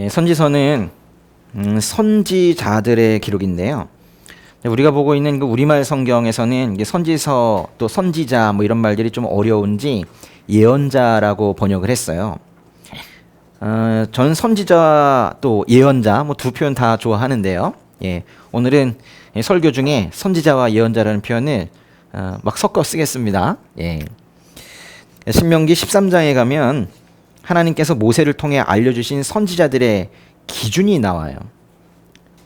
선지서는 선지자들의 기록인데요. 우리가 보고 있는 그 우리말 성경에서는 이게 선지서 또 선지자 뭐 이런 말들이 좀 어려운지 예언자라고 번역을 했어요. 저는 선지자 또 예언자 뭐 두 표현 다 좋아하는데요. 오늘은 설교 중에 선지자와 예언자라는 표현을 막 섞어 쓰겠습니다. 신명기 13장에 가면 하나님께서 모세를 통해 알려주신 선지자들의 기준이 나와요.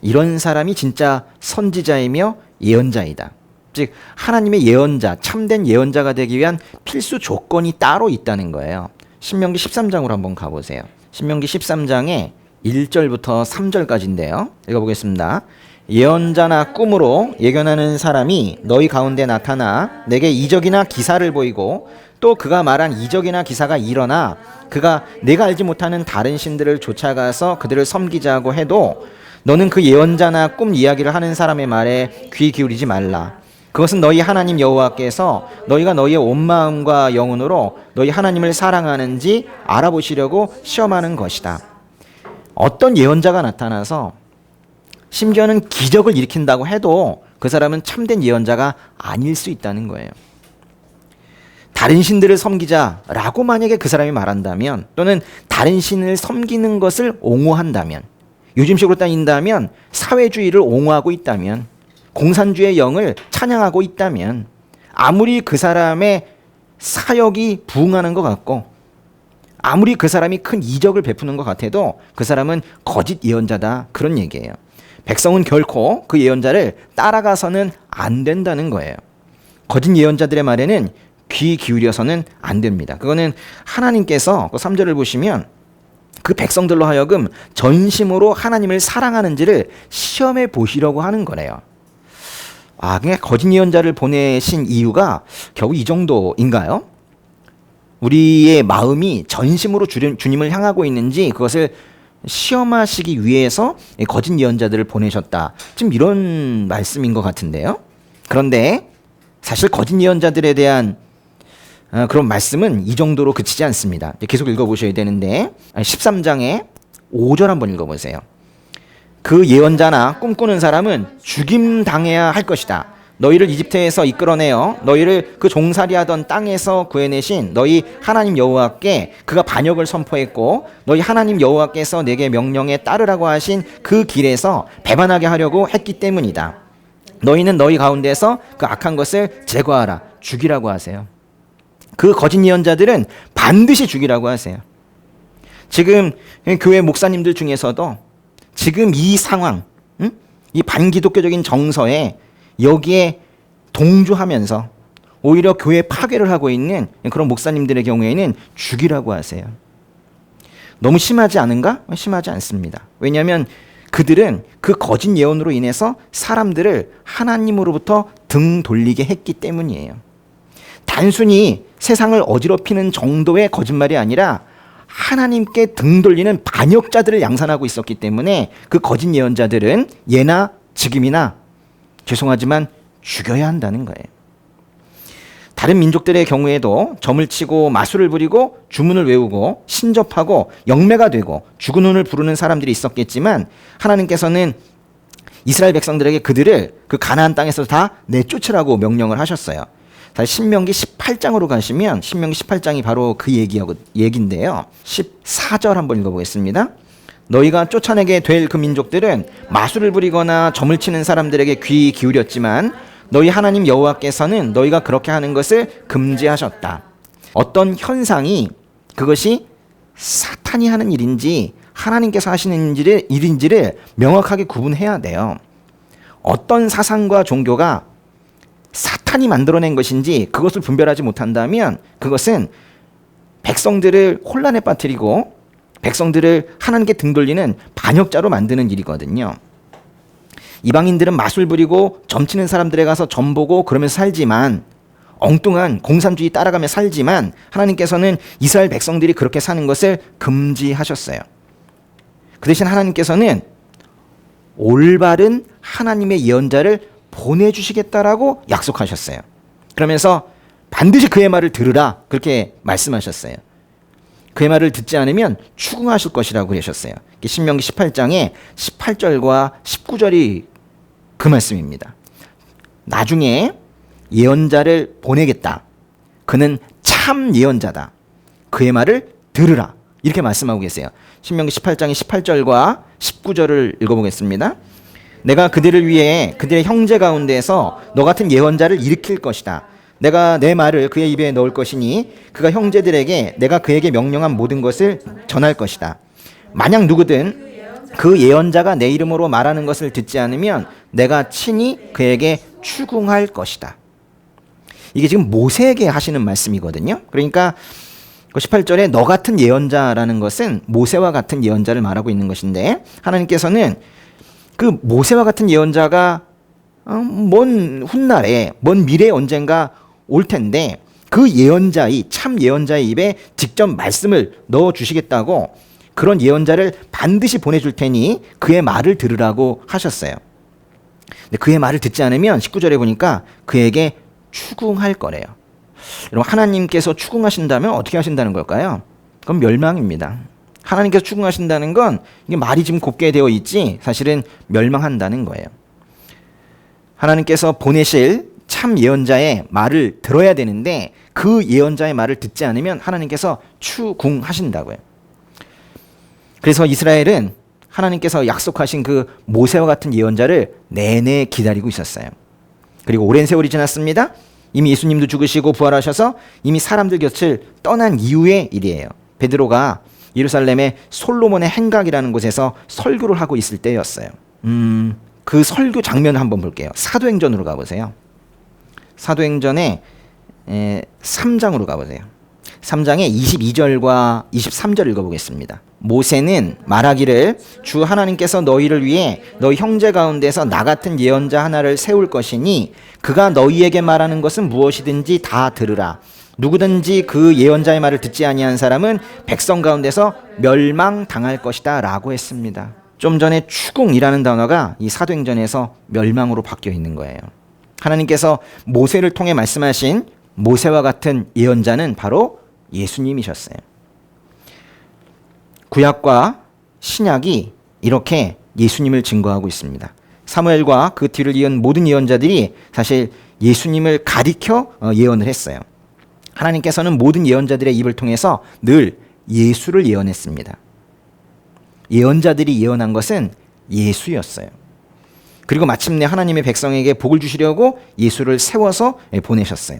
이런 사람이 진짜 선지자이며 예언자이다. 즉 하나님의 예언자, 참된 예언자가 되기 위한 필수 조건이 따로 있다는 거예요. 신명기 13장으로 한번 가보세요. 신명기 13장에 1절부터 3절까지인데요. 읽어보겠습니다. 예언자나 꿈으로 예견하는 사람이 너희 가운데 나타나 내게 이적이나 기사를 보이고 또 그가 말한 이적이나 기사가 일어나 그가 내가 알지 못하는 다른 신들을 쫓아가서 그들을 섬기자고 해도 너는 그 예언자나 꿈 이야기를 하는 사람의 말에 귀 기울이지 말라. 그것은 너희 하나님 여호와께서 너희가 너희의 온 마음과 영혼으로 너희 하나님을 사랑하는지 알아보시려고 시험하는 것이다. 어떤 예언자가 나타나서 심지어는 기적을 일으킨다고 해도 그 사람은 참된 예언자가 아닐 수 있다는 거예요. 다른 신들을 섬기자라고 만약에 그 사람이 말한다면, 또는 다른 신을 섬기는 것을 옹호한다면, 요즘식으로 따진다면 사회주의를 옹호하고 있다면, 공산주의 영을 찬양하고 있다면, 아무리 그 사람의 사역이 부응하는 것 같고 아무리 그 사람이 큰 이적을 베푸는 것 같아도 그 사람은 거짓 예언자다, 그런 얘기예요. 백성은 결코 그 예언자를 따라가서는 안 된다는 거예요. 거짓 예언자들의 말에는 귀 기울여서는 안 됩니다. 그거는 하나님께서 3절을 보시면 그 백성들로 하여금 전심으로 하나님을 사랑하는지를 시험해 보시려고 하는 거래요. 그냥 거짓 예언자를 보내신 이유가 겨우 이 정도인가요? 우리의 마음이 전심으로 주님을 향하고 있는지 그것을 시험하시기 위해서 거짓 예언자들을 보내셨다, 지금 이런 말씀인 것 같은데요. 그런데 사실 거짓 예언자들에 대한 그런 말씀은 이 정도로 그치지 않습니다. 계속 읽어보셔야 되는데 13장에 5절 한번 읽어보세요. 그 예언자나 꿈꾸는 사람은 죽임당해야 할 것이다. 너희를 이집트에서 이끌어내어 너희를 그 종살이하던 땅에서 구해내신 너희 하나님 여호와께 그가 반역을 선포했고 너희 하나님 여호와께서 내게 명령에 따르라고 하신 그 길에서 배반하게 하려고 했기 때문이다. 너희는 너희 가운데서 그 악한 것을 제거하라. 죽이라고 하세요. 그 거짓 예언자들은 반드시 죽이라고 하세요. 지금 교회 목사님들 중에서도 지금 이 상황, 이 반기독교적인 정서에 여기에 동조하면서 오히려 교회 파괴를 하고 있는 그런 목사님들의 경우에는 죽이라고 하세요. 너무 심하지 않은가? 심하지 않습니다. 왜냐하면 그들은 그 거짓 예언으로 인해서 사람들을 하나님으로부터 등 돌리게 했기 때문이에요. 단순히 세상을 어지럽히는 정도의 거짓말이 아니라 하나님께 등 돌리는 반역자들을 양산하고 있었기 때문에 그 거짓 예언자들은 예나 지금이나 죄송하지만 죽여야 한다는 거예요. 다른 민족들의 경우에도 점을 치고 마술을 부리고 주문을 외우고 신접하고 영매가 되고 죽은 혼을 부르는 사람들이 있었겠지만 하나님께서는 이스라엘 백성들에게 그들을 그 가나안 땅에서 다 내쫓으라고 명령을 하셨어요. 다시 신명기 18장으로 가시면 신명기 18장이 바로 그 얘기인데요. 14절 한번 읽어보겠습니다. 너희가 쫓아내게 될 그 민족들은 마술을 부리거나 점을 치는 사람들에게 귀 기울였지만 너희 하나님 여호와께서는 너희가 그렇게 하는 것을 금지하셨다. 어떤 현상이 그것이 사탄이 하는 일인지 하나님께서 하시는 일인지를 명확하게 구분해야 돼요. 어떤 사상과 종교가 사탄이 만들어낸 것인지 그것을 분별하지 못한다면 그것은 백성들을 혼란에 빠뜨리고 백성들을 하나님께 등 돌리는 반역자로 만드는 일이거든요. 이방인들은 마술 부리고 점치는 사람들에 가서 점 보고 그러면서 살지만, 엉뚱한 공산주의 따라가며 살지만 하나님께서는 이스라엘 백성들이 그렇게 사는 것을 금지하셨어요. 그 대신 하나님께서는 올바른 하나님의 예언자를 보내주시겠다라고 약속하셨어요. 그러면서 반드시 그의 말을 들으라, 그렇게 말씀하셨어요. 그의 말을 듣지 않으면 추궁하실 것이라고 그러셨어요. 신명기 18장에 18절과 19절이 그 말씀입니다. 나중에 예언자를 보내겠다. 그는 참 예언자다. 그의 말을 들으라. 이렇게 말씀하고 계세요. 신명기 18장의 18절과 19절을 읽어보겠습니다. 내가 그들을 위해 그들의 형제 가운데에서 너 같은 예언자를 일으킬 것이다. 내가 내 말을 그의 입에 넣을 것이니 그가 형제들에게 내가 그에게 명령한 모든 것을 전할 것이다. 만약 누구든 그 예언자가 내 이름으로 말하는 것을 듣지 않으면 내가 친히 그에게 추궁할 것이다. 이게 지금 모세에게 하시는 말씀이거든요. 그러니까 18절에 너 같은 예언자라는 것은 모세와 같은 예언자를 말하고 있는 것인데, 하나님께서는 그 모세와 같은 예언자가 먼 훗날에, 먼 미래에 언젠가 올 텐데 그 예언자의, 참 예언자의 입에 직접 말씀을 넣어주시겠다고, 그런 예언자를 반드시 보내줄 테니 그의 말을 들으라고 하셨어요. 근데 그의 말을 듣지 않으면 19절에 보니까 그에게 추궁할 거래요. 여러분, 하나님께서 추궁하신다면 어떻게 하신다는 걸까요? 그건 멸망입니다. 하나님께서 추궁하신다는 건 이게 말이 지금 곱게 되어 있지 사실은 멸망한다는 거예요. 하나님께서 보내실 참 예언자의 말을 들어야 되는데 그 예언자의 말을 듣지 않으면 하나님께서 추궁하신다고요. 그래서 이스라엘은 하나님께서 약속하신 그 모세와 같은 예언자를 내내 기다리고 있었어요. 그리고 오랜 세월이 지났습니다. 이미 예수님도 죽으시고 부활하셔서 이미 사람들 곁을 떠난 이후의 일이에요. 베드로가 예루살렘의 솔로몬의 행각이라는 곳에서 설교를 하고 있을 때였어요. 그 설교 장면을 한번 볼게요. 사도행전으로 가보세요. 사도행전의 3장으로 가보세요. 3장의 22절과 23절 읽어보겠습니다. 모세는 말하기를 주 하나님께서 너희를 위해 너희 형제 가운데서 나 같은 예언자 하나를 세울 것이니 그가 너희에게 말하는 것은 무엇이든지 다 들으라. 누구든지 그 예언자의 말을 듣지 아니한 사람은 백성 가운데서 멸망당할 것이다 라고 했습니다. 좀 전에 추궁이라는 단어가 이 사도행전에서 멸망으로 바뀌어 있는 거예요. 하나님께서 모세를 통해 말씀하신 모세와 같은 예언자는 바로 예수님이셨어요. 구약과 신약이 이렇게 예수님을 증거하고 있습니다. 사무엘과 그 뒤를 이은 모든 예언자들이 사실 예수님을 가리켜 예언을 했어요. 하나님께서는 모든 예언자들의 입을 통해서 늘 예수를 예언했습니다. 예언자들이 예언한 것은 예수였어요. 그리고 마침내 하나님의 백성에게 복을 주시려고 예수를 세워서 보내셨어요.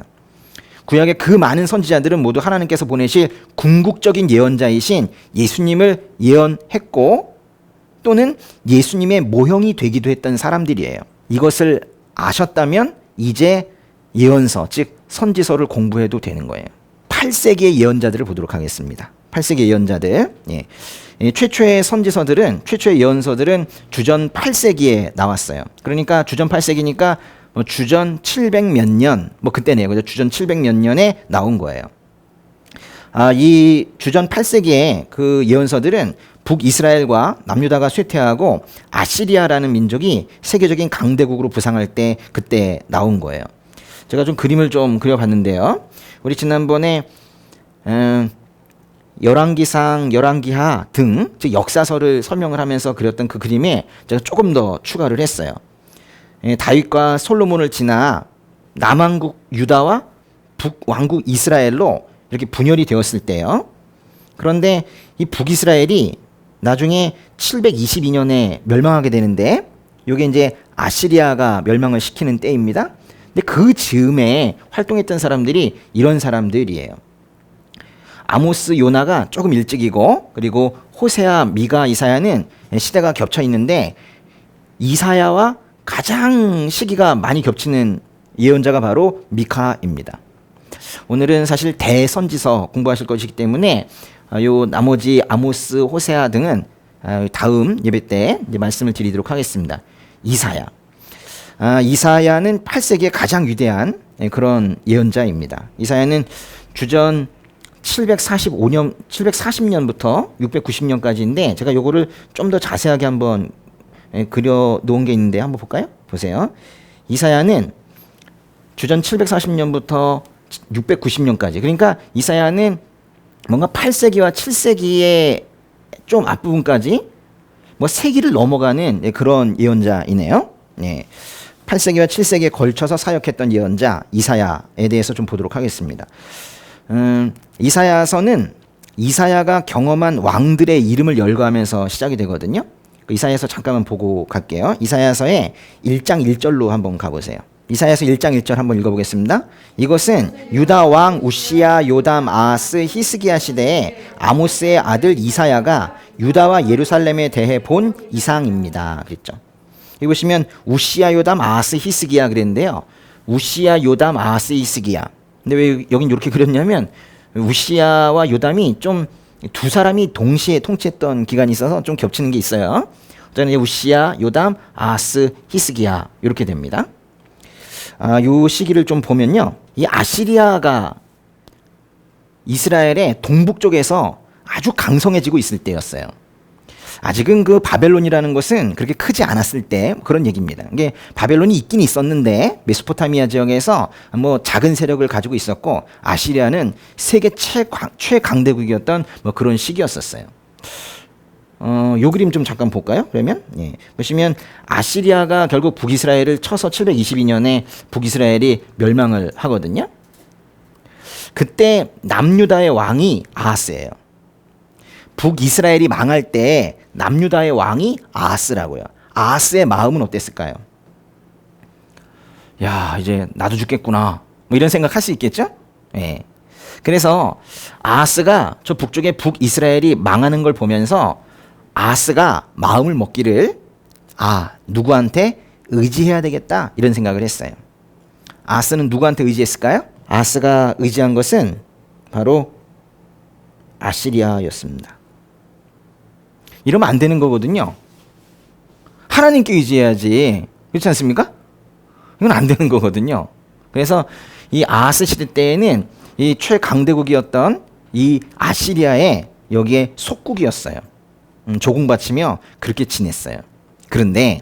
구약의 그 많은 선지자들은 모두 하나님께서 보내실 궁극적인 예언자이신 예수님을 예언했고 또는 예수님의 모형이 되기도 했던 사람들이에요. 이것을 아셨다면 이제 예언서, 즉 선지서를 공부해도 되는 거예요. 8세기의 예언자들을 보도록 하겠습니다. 8세기 예언자들. 최초의 선지서들은, 최초의 예언서들은 주전 8세기에 나왔어요. 그러니까 주전 8세기니까 주전 700 몇 년, 그때네요. 그죠? 주전 700 몇 년에 나온 거예요. 이 주전 8세기의 그 예언서들은 북이스라엘과 남유다가 쇠퇴하고 아시리아라는 민족이 세계적인 강대국으로 부상할 때 그때 나온 거예요. 제가 좀 그림을 좀 그려봤는데요. 우리 지난번에 열왕기상, 열왕기하 등 즉 역사서를 설명을 하면서 그렸던 그 그림에 제가 조금 더 추가를 했어요. 다윗과 솔로몬을 지나 남왕국 유다와 북왕국 이스라엘로 이렇게 분열이 되었을 때요. 그런데 이 북이스라엘이 나중에 722년에 멸망하게 되는데 이게 이제 아시리아가 멸망을 시키는 때입니다. 근데 그 즈음에 활동했던 사람들이 이런 사람들이에요. 아모스, 요나가 조금 일찍이고 그리고 호세아, 미가, 이사야는 시대가 겹쳐 있는데 이사야와 가장 시기가 많이 겹치는 예언자가 바로 미카입니다. 오늘은 사실 대선지서 공부하실 것이기 때문에 요 나머지 아모스, 호세아 등은 다음 예배 때 이제 말씀을 드리도록 하겠습니다. 이사야. 이사야는 8세기의 가장 위대한 그런 예언자입니다. 이사야는 주전 740년부터 690년까지인데 제가 요거를 좀 더 자세하게 한번 그려 놓은 게 있는데 한번 볼까요? 보세요. 이사야는 주전 740년부터 690년까지. 그러니까 이사야는 뭔가 8세기와 7세기의 좀 앞부분까지 뭐 세기를 넘어가는 그런 예언자이네요. 예. 8세기와 7세기에 걸쳐서 사역했던 예언자 이사야에 대해서 좀 보도록 하겠습니다. 이사야서는 이사야가 경험한 왕들의 이름을 열거하면서 시작이 되거든요. 이사야서 잠깐만 보고 갈게요. 이사야서의 1장 1절로 한번 가보세요. 이사야서 1장 1절 한번 읽어보겠습니다. 이것은 유다 왕 우시야, 요담, 아하스, 히스기야 시대에 아모스의 아들 이사야가 유다와 예루살렘에 대해 본 이상입니다. 그랬죠. 여기 보시면 우시야, 요담, 아하스, 히스기야 그랬는데요. 우시야, 요담, 아하스, 히스기야. 근데 왜 여긴 이렇게 그렸냐면 우시야와 요담이 좀 두 사람이 동시에 통치했던 기간이 있어서 좀 겹치는 게 있어요. 저는 우시야, 요담, 아하스, 히스기야 이렇게 됩니다. 요 시기를 좀 보면요, 이 아시리아가 이스라엘의 동북 쪽에서 아주 강성해지고 있을 때였어요. 아직은 그 바벨론이라는 것은 그렇게 크지 않았을 때 그런 얘기입니다. 이게 바벨론이 있긴 있었는데 메소포타미아 지역에서 뭐 작은 세력을 가지고 있었고 아시리아는 세계 최강대국이었던 뭐 그런 시기였었어요. 요 그림 좀 잠깐 볼까요? 그러면 예. 보시면 아시리아가 결국 북이스라엘을 쳐서 722년에 북이스라엘이 멸망을 하거든요. 그때 남유다의 왕이 아하스예요. 북이스라엘이 망할 때 남유다의 왕이 아하스라고요. 아하스의 마음은 어땠을까요? 야, 이제 나도 죽겠구나. 뭐 이런 생각 할 수 있겠죠? 예. 그래서 아하스가 저 북쪽에 북이스라엘이 망하는 걸 보면서 아하스가 마음을 먹기를 누구한테 의지해야 되겠다 이런 생각을 했어요. 아하스는 누구한테 의지했을까요? 아하스가 의지한 것은 바로 아시리아였습니다. 이러면 안 되는 거거든요. 하나님께 의지해야지. 그렇지 않습니까? 이건 안 되는 거거든요. 그래서 이 아하스 시대 때에는 이 최강대국이었던 이 아시리아의 여기에 속국이었어요. 조공바치며 그렇게 지냈어요. 그런데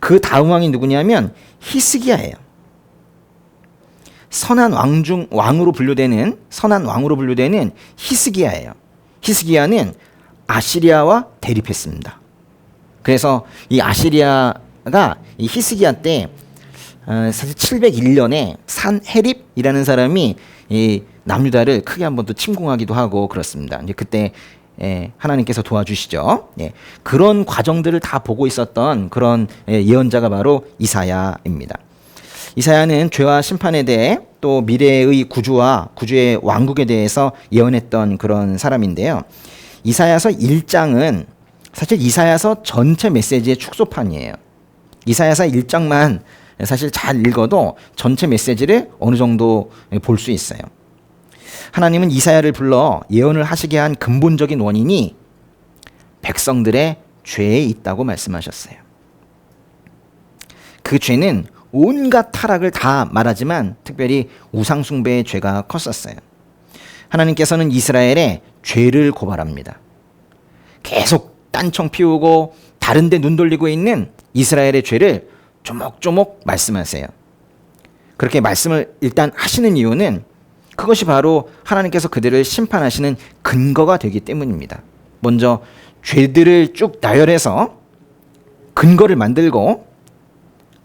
그 다음 왕이 누구냐면 히스기야예요. 선한 왕으로 분류되는 히스기야예요. 히스기야는 아시리아와 대립했습니다. 그래서 이 아시리아가 이 히스기야 때 사실 701년에 산헤립이라는 사람이 이 남유다를 크게 한번 또 침공하기도 하고 그렇습니다. 이제 그때 하나님께서 도와주시죠. 그런 과정들을 다 보고 있었던 그런 예언자가 바로 이사야입니다. 이사야는 죄와 심판에 대해 또 미래의 구주의 왕국에 대해서 예언했던 그런 사람인데요. 이사야서 1장은 사실 이사야서 전체 메시지의 축소판이에요. 이사야서 1장만 사실 잘 읽어도 전체 메시지를 어느 정도 볼 수 있어요. 하나님은 이사야를 불러 예언을 하시게 한 근본적인 원인이 백성들의 죄에 있다고 말씀하셨어요. 그 죄는 온갖 타락을 다 말하지만 특별히 우상숭배의 죄가 컸었어요. 하나님께서는 이스라엘의 죄를 고발합니다. 계속 딴청 피우고 다른 데 눈 돌리고 있는 이스라엘의 죄를 조목조목 말씀하세요. 그렇게 말씀을 일단 하시는 이유는 그것이 바로 하나님께서 그들을 심판하시는 근거가 되기 때문입니다. 먼저 죄들을 쭉 나열해서 근거를 만들고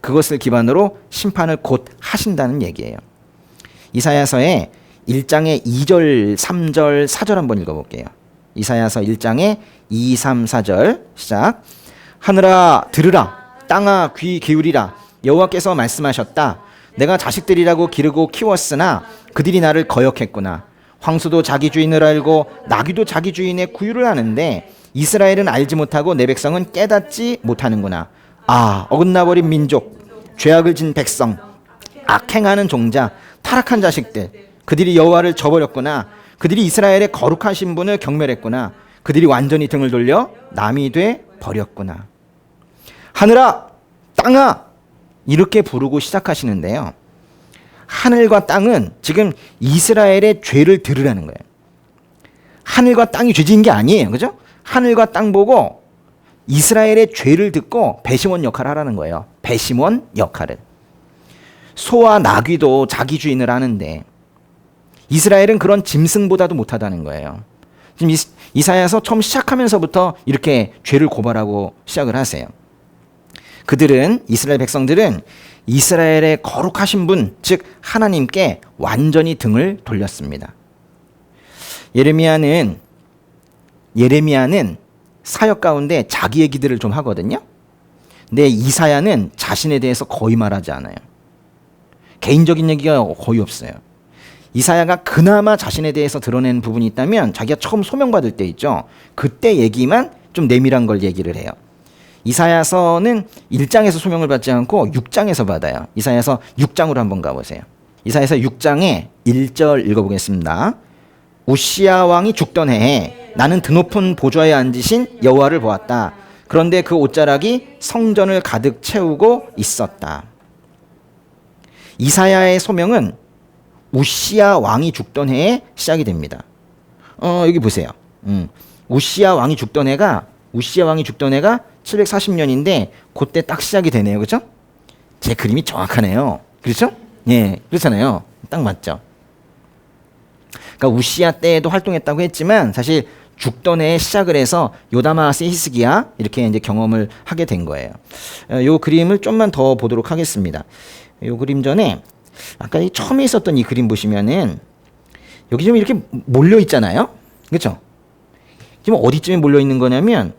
그것을 기반으로 심판을 곧 하신다는 얘기예요. 이사야서의 1장의 2절, 3절, 4절 한번 읽어볼게요. 이사야서 1장의 2, 3, 4절 시작. 하늘아 들으라, 땅아 귀 기울이라. 여호와께서 말씀하셨다. 내가 자식들이라고 기르고 키웠으나 그들이 나를 거역했구나. 황소도 자기 주인을 알고 나귀도 자기 주인의 구유를 아는데 이스라엘은 알지 못하고 내 백성은 깨닫지 못하는구나. 어긋나버린 민족, 죄악을 진 백성, 악행하는 종자, 타락한 자식들, 그들이 여호와를 저버렸구나. 그들이 이스라엘의 거룩하신 분을 경멸했구나. 그들이 완전히 등을 돌려 남이 돼 버렸구나. 하늘아, 땅아 이렇게 부르고 시작하시는데요. 하늘과 땅은 지금 이스라엘의 죄를 들으라는 거예요. 하늘과 땅이 죄 지은 게 아니에요. 그죠? 하늘과 땅 보고 이스라엘의 죄를 듣고 배심원 역할을 하라는 거예요. 배심원 역할을. 소와 나귀도 자기 주인을 아는데 이스라엘은 그런 짐승보다도 못하다는 거예요. 지금 이사야서 처음 시작하면서부터 이렇게 죄를 고발하고 시작을 하세요. 그들은, 이스라엘 백성들은 이스라엘의 거룩하신 분, 즉 하나님께 완전히 등을 돌렸습니다. 예레미야는 사역 가운데 자기 얘기들을 좀 하거든요. 근데 이사야는 자신에 대해서 거의 말하지 않아요. 개인적인 얘기가 거의 없어요. 이사야가 그나마 자신에 대해서 드러낸 부분이 있다면 자기가 처음 소명받을 때 있죠. 그때 얘기만 좀 내밀한 걸 얘기를 해요. 이사야서는 1장에서 소명을 받지 않고 6장에서 받아요. 이사야서 6장으로 한번 가보세요. 이사야서 6장에 1절 읽어보겠습니다. 우시야 왕이 죽던 해에 나는 드높은 보좌에 앉으신 여호와를 보았다. 그런데 그 옷자락이 성전을 가득 채우고 있었다. 이사야의 소명은 우시야 왕이 죽던 해에 시작이 됩니다. 여기 보세요. 우시야 왕이 죽던 해가 740년인데 그때 딱 시작이 되네요. 그렇죠? 제 그림이 정확하네요. 그렇죠? 예, 그렇잖아요. 딱 맞죠? 그러니까 우시야 때에도 활동했다고 했지만 사실 죽던 해에 시작을 해서 요다마스 히스기야 이렇게 이제 경험을 하게 된 거예요. 요 그림을 좀만 더 보도록 하겠습니다. 요 그림 전에 아까 처음에 있었던 이 그림 보시면은 여기 좀 이렇게 몰려 있잖아요. 그렇죠? 지금 어디쯤에 몰려 있는 거냐면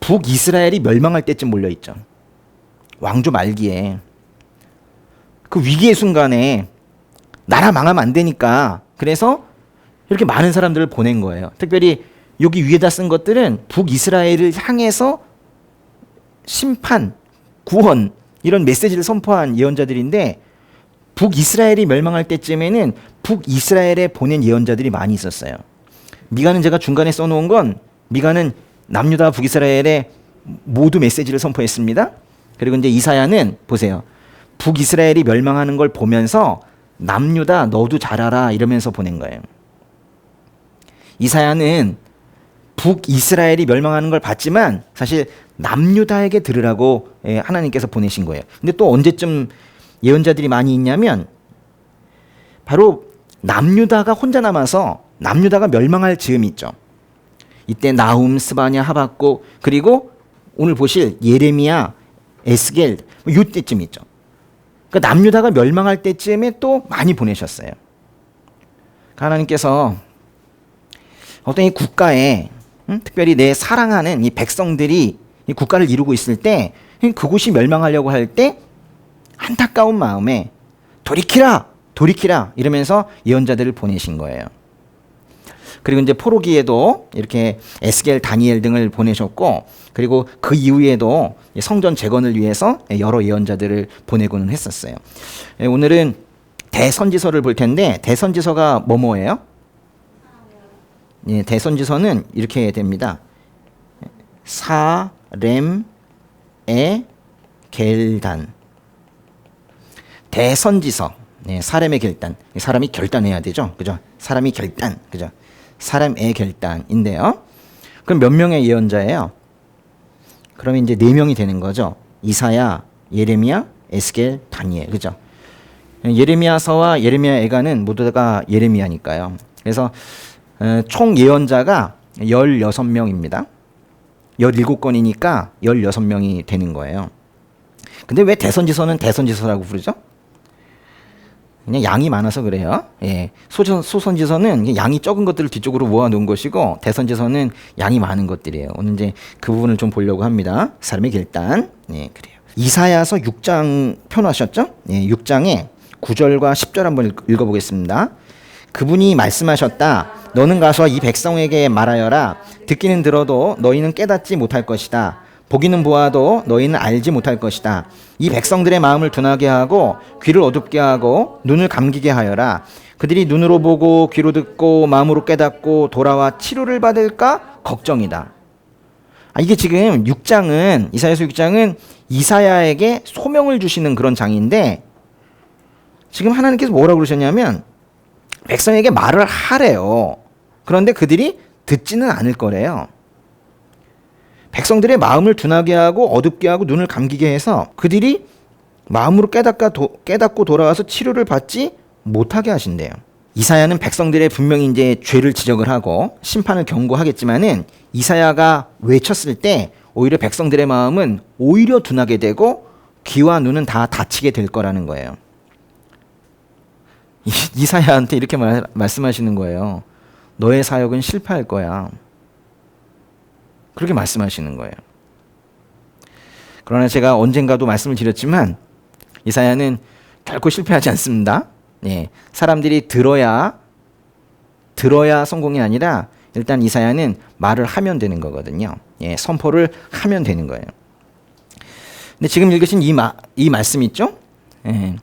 북이스라엘이 멸망할 때쯤 몰려 있죠. 왕조 말기에 그 위기의 순간에 나라 망하면 안 되니까 그래서 이렇게 많은 사람들을 보낸 거예요. 특별히 여기 위에다 쓴 것들은 북이스라엘을 향해서 심판, 구원 이런 메시지를 선포한 예언자들인데 북이스라엘이 멸망할 때쯤에는 북이스라엘에 보낸 예언자들이 많이 있었어요. 미가는 제가 중간에 써놓은 건 미가는 남유다 북이스라엘에 모두 메시지를 선포했습니다. 그리고 이제 이사야는 보세요. 북이스라엘이 멸망하는 걸 보면서 남유다 너도 잘 알아 이러면서 보낸 거예요. 이사야는 북이스라엘이 멸망하는 걸 봤지만 사실 남유다에게 들으라고 하나님께서 보내신 거예요. 근데 또 언제쯤 예언자들이 많이 있냐면 바로 남유다가 혼자 남아서 남유다가 멸망할 즈음이 있죠. 이때 나훔, 스바냐, 하박국 그리고 오늘 보실 예레미야, 에스겔 이때쯤 있죠. 그러니까 남유다가 멸망할 때쯤에 또 많이 보내셨어요. 하나님께서 어떤 이 국가에 특별히 내 사랑하는 이 백성들이 이 국가를 이루고 있을 때 그곳이 멸망하려고 할 때 안타까운 마음에 돌이키라 이러면서 예언자들을 보내신 거예요. 그리고 이제 포로기에도 이렇게 에스겔, 다니엘 등을 보내셨고 그리고 그 이후에도 성전 재건을 위해서 여러 예언자들을 보내고는 했었어요. 오늘은 대선지서를 볼 텐데 대선지서가 뭐예요? 예, 대선지서는 이렇게 됩니다. 사렘 에 겔단. 대선지서. 네, 사람의 결단. 사람이 결단해야 되죠. 그죠? 사람이 결단. 그죠? 사람의 결단인데요. 그럼 몇 명의 예언자예요? 그러면 이제 4명이 되는 거죠. 이사야, 예레미야, 에스겔, 다니엘. 그죠? 예레미야서와 예레미야 애가는 모두가 예레미야니까요. 그래서 총 예언자가 16명입니다. 17권이니까 16명이 되는 거예요. 근데 왜 대선지서는 대선지서라고 부르죠? 그냥 양이 많아서 그래요. 예. 소선지서는 양이 적은 것들을 뒤쪽으로 모아놓은 것이고 대선지서는 양이 많은 것들이에요. 오늘 이제 그 부분을 좀 보려고 합니다. 사람의 결단. 예, 그래요. 이사야서 6장 펴놓으셨죠? 예, 6장에 9절과 10절 한번 읽어보겠습니다. 그분이 말씀하셨다. 너는 가서 이 백성에게 말하여라. 듣기는 들어도 너희는 깨닫지 못할 것이다. 보기는 보아도 너희는 알지 못할 것이다. 이 백성들의 마음을 둔하게 하고 귀를 어둡게 하고 눈을 감기게 하여라. 그들이 눈으로 보고 귀로 듣고 마음으로 깨닫고 돌아와 치료를 받을까 걱정이다. 이게 지금 6장은 이사야서 6장은 이사야에게 소명을 주시는 그런 장인데 지금 하나님께서 뭐라고 그러셨냐면 백성에게 말을 하래요. 그런데 그들이 듣지는 않을 거래요. 백성들의 마음을 둔하게 하고 어둡게 하고 눈을 감기게 해서 그들이 마음으로 깨닫고 돌아와서 치료를 받지 못하게 하신대요. 이사야는 백성들의 분명히 이제 죄를 지적을 하고 심판을 경고하겠지만은 이사야가 외쳤을 때 오히려 백성들의 마음은 오히려 둔하게 되고 귀와 눈은 다 닫히게 될 거라는 거예요. 이사야한테 이렇게 말씀하시는 거예요. 너의 사역은 실패할 거야. 그렇게 말씀하시는 거예요. 그러나 제가 언젠가도 말씀을 드렸지만 이사야는 결코 실패하지 않습니다. 예, 사람들이 들어야 성공이 아니라 일단 이사야는 말을 하면 되는 거거든요. 예, 선포를 하면 되는 거예요. 근데 지금 읽으신 이 말씀 있죠? 예,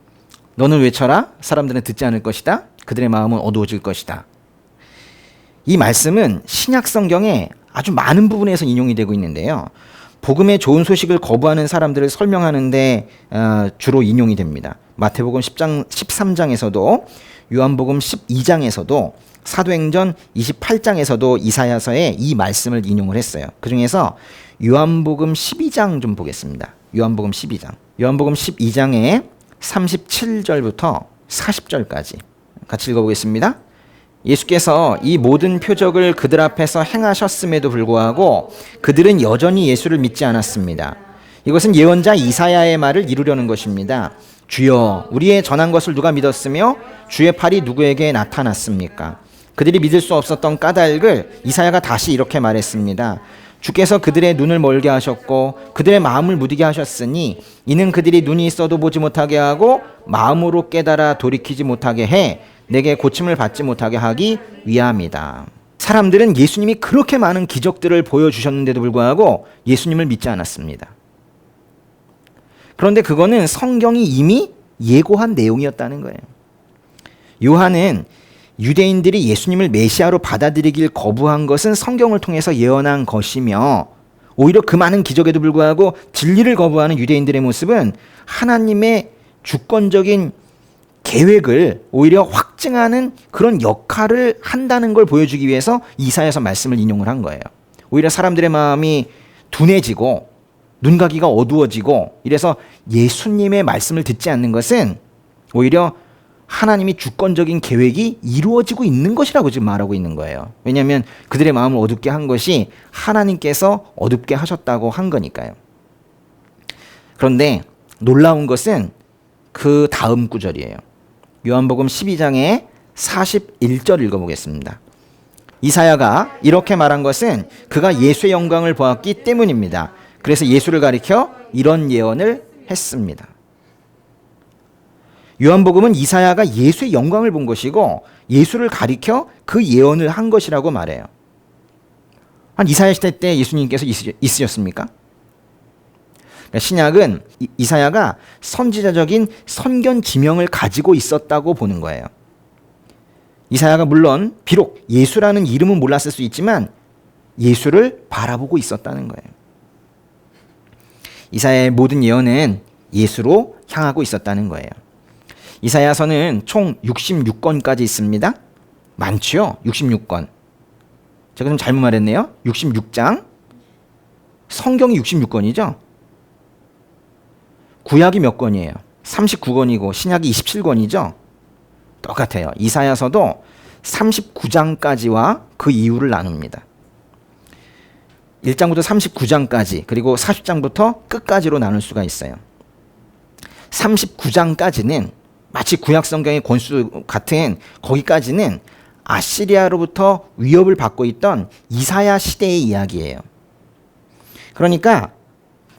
너는 외쳐라. 사람들은 듣지 않을 것이다. 그들의 마음은 어두워질 것이다. 이 말씀은 신약 성경에 아주 많은 부분에서 인용이 되고 있는데요. 복음의 좋은 소식을 거부하는 사람들을 설명하는데 주로 인용이 됩니다. 마태복음 13장에서도 요한복음 12장에서도 사도행전 28장에서도 이사야서에 이 말씀을 인용을 했어요. 그중에서 요한복음 12장 좀 보겠습니다. 요한복음 12장. 요한복음 12장에 37절부터 40절까지 같이 읽어보겠습니다. 예수께서 이 모든 표적을 그들 앞에서 행하셨음에도 불구하고 그들은 여전히 예수를 믿지 않았습니다. 이것은 예언자 이사야의 말을 이루려는 것입니다. 주여, 우리의 전한 것을 누가 믿었으며 주의 팔이 누구에게 나타났습니까? 그들이 믿을 수 없었던 까닭을 이사야가 다시 이렇게 말했습니다. 주께서 그들의 눈을 멀게 하셨고 그들의 마음을 무디게 하셨으니 이는 그들이 눈이 있어도 보지 못하게 하고 마음으로 깨달아 돌이키지 못하게 해 내게 고침을 받지 못하게 하기 위함이다. 사람들은 예수님이 그렇게 많은 기적들을 보여주셨는데도 불구하고 예수님을 믿지 않았습니다. 그런데 그거는 성경이 이미 예고한 내용이었다는 거예요. 요한은 유대인들이 예수님을 메시아로 받아들이길 거부한 것은 성경을 통해서 예언한 것이며 오히려 그 많은 기적에도 불구하고 진리를 거부하는 유대인들의 모습은 하나님의 주권적인 계획을 오히려 확증하는 그런 역할을 한다는 걸 보여주기 위해서 이사야서 말씀을 인용을 한 거예요. 오히려 사람들의 마음이 둔해지고 눈가기가 어두워지고 이래서 예수님의 말씀을 듣지 않는 것은 오히려 하나님이 주권적인 계획이 이루어지고 있는 것이라고 지금 말하고 있는 거예요. 왜냐하면 그들의 마음을 어둡게 한 것이 하나님께서 어둡게 하셨다고 한 거니까요. 그런데 놀라운 것은 그 다음 구절이에요. 요한복음 12장의 41절 읽어보겠습니다. 이사야가 이렇게 말한 것은 그가 예수의 영광을 보았기 때문입니다. 그래서 예수를 가리켜 이런 예언을 했습니다. 요한복음은 이사야가 예수의 영광을 본 것이고 예수를 가리켜 그 예언을 한 것이라고 말해요. 한 이사야 시대 때 예수님께서 있으셨습니까? 신약은 이사야가 선지자적인 선견 지명을 가지고 있었다고 보는 거예요. 이사야가 물론 비록 예수라는 이름은 몰랐을 수 있지만 예수를 바라보고 있었다는 거예요. 이사야의 모든 예언은 예수로 향하고 있었다는 거예요. 이사야서는 총 66권까지 있습니다. 많죠? 66권. 제가 좀 잘못 말했네요. 66장. 성경이 66권이죠? 구약이 몇 권이에요? 39권이고 신약이 27권이죠? 똑같아요. 이사야서도 39장까지와 그 이유를 나눕니다. 1장부터 39장까지 그리고 40장부터 끝까지로 나눌 수가 있어요. 39장까지는 마치 구약 성경의 권수 같은 거기까지는 아시리아로부터 위협을 받고 있던 이사야 시대의 이야기예요. 그러니까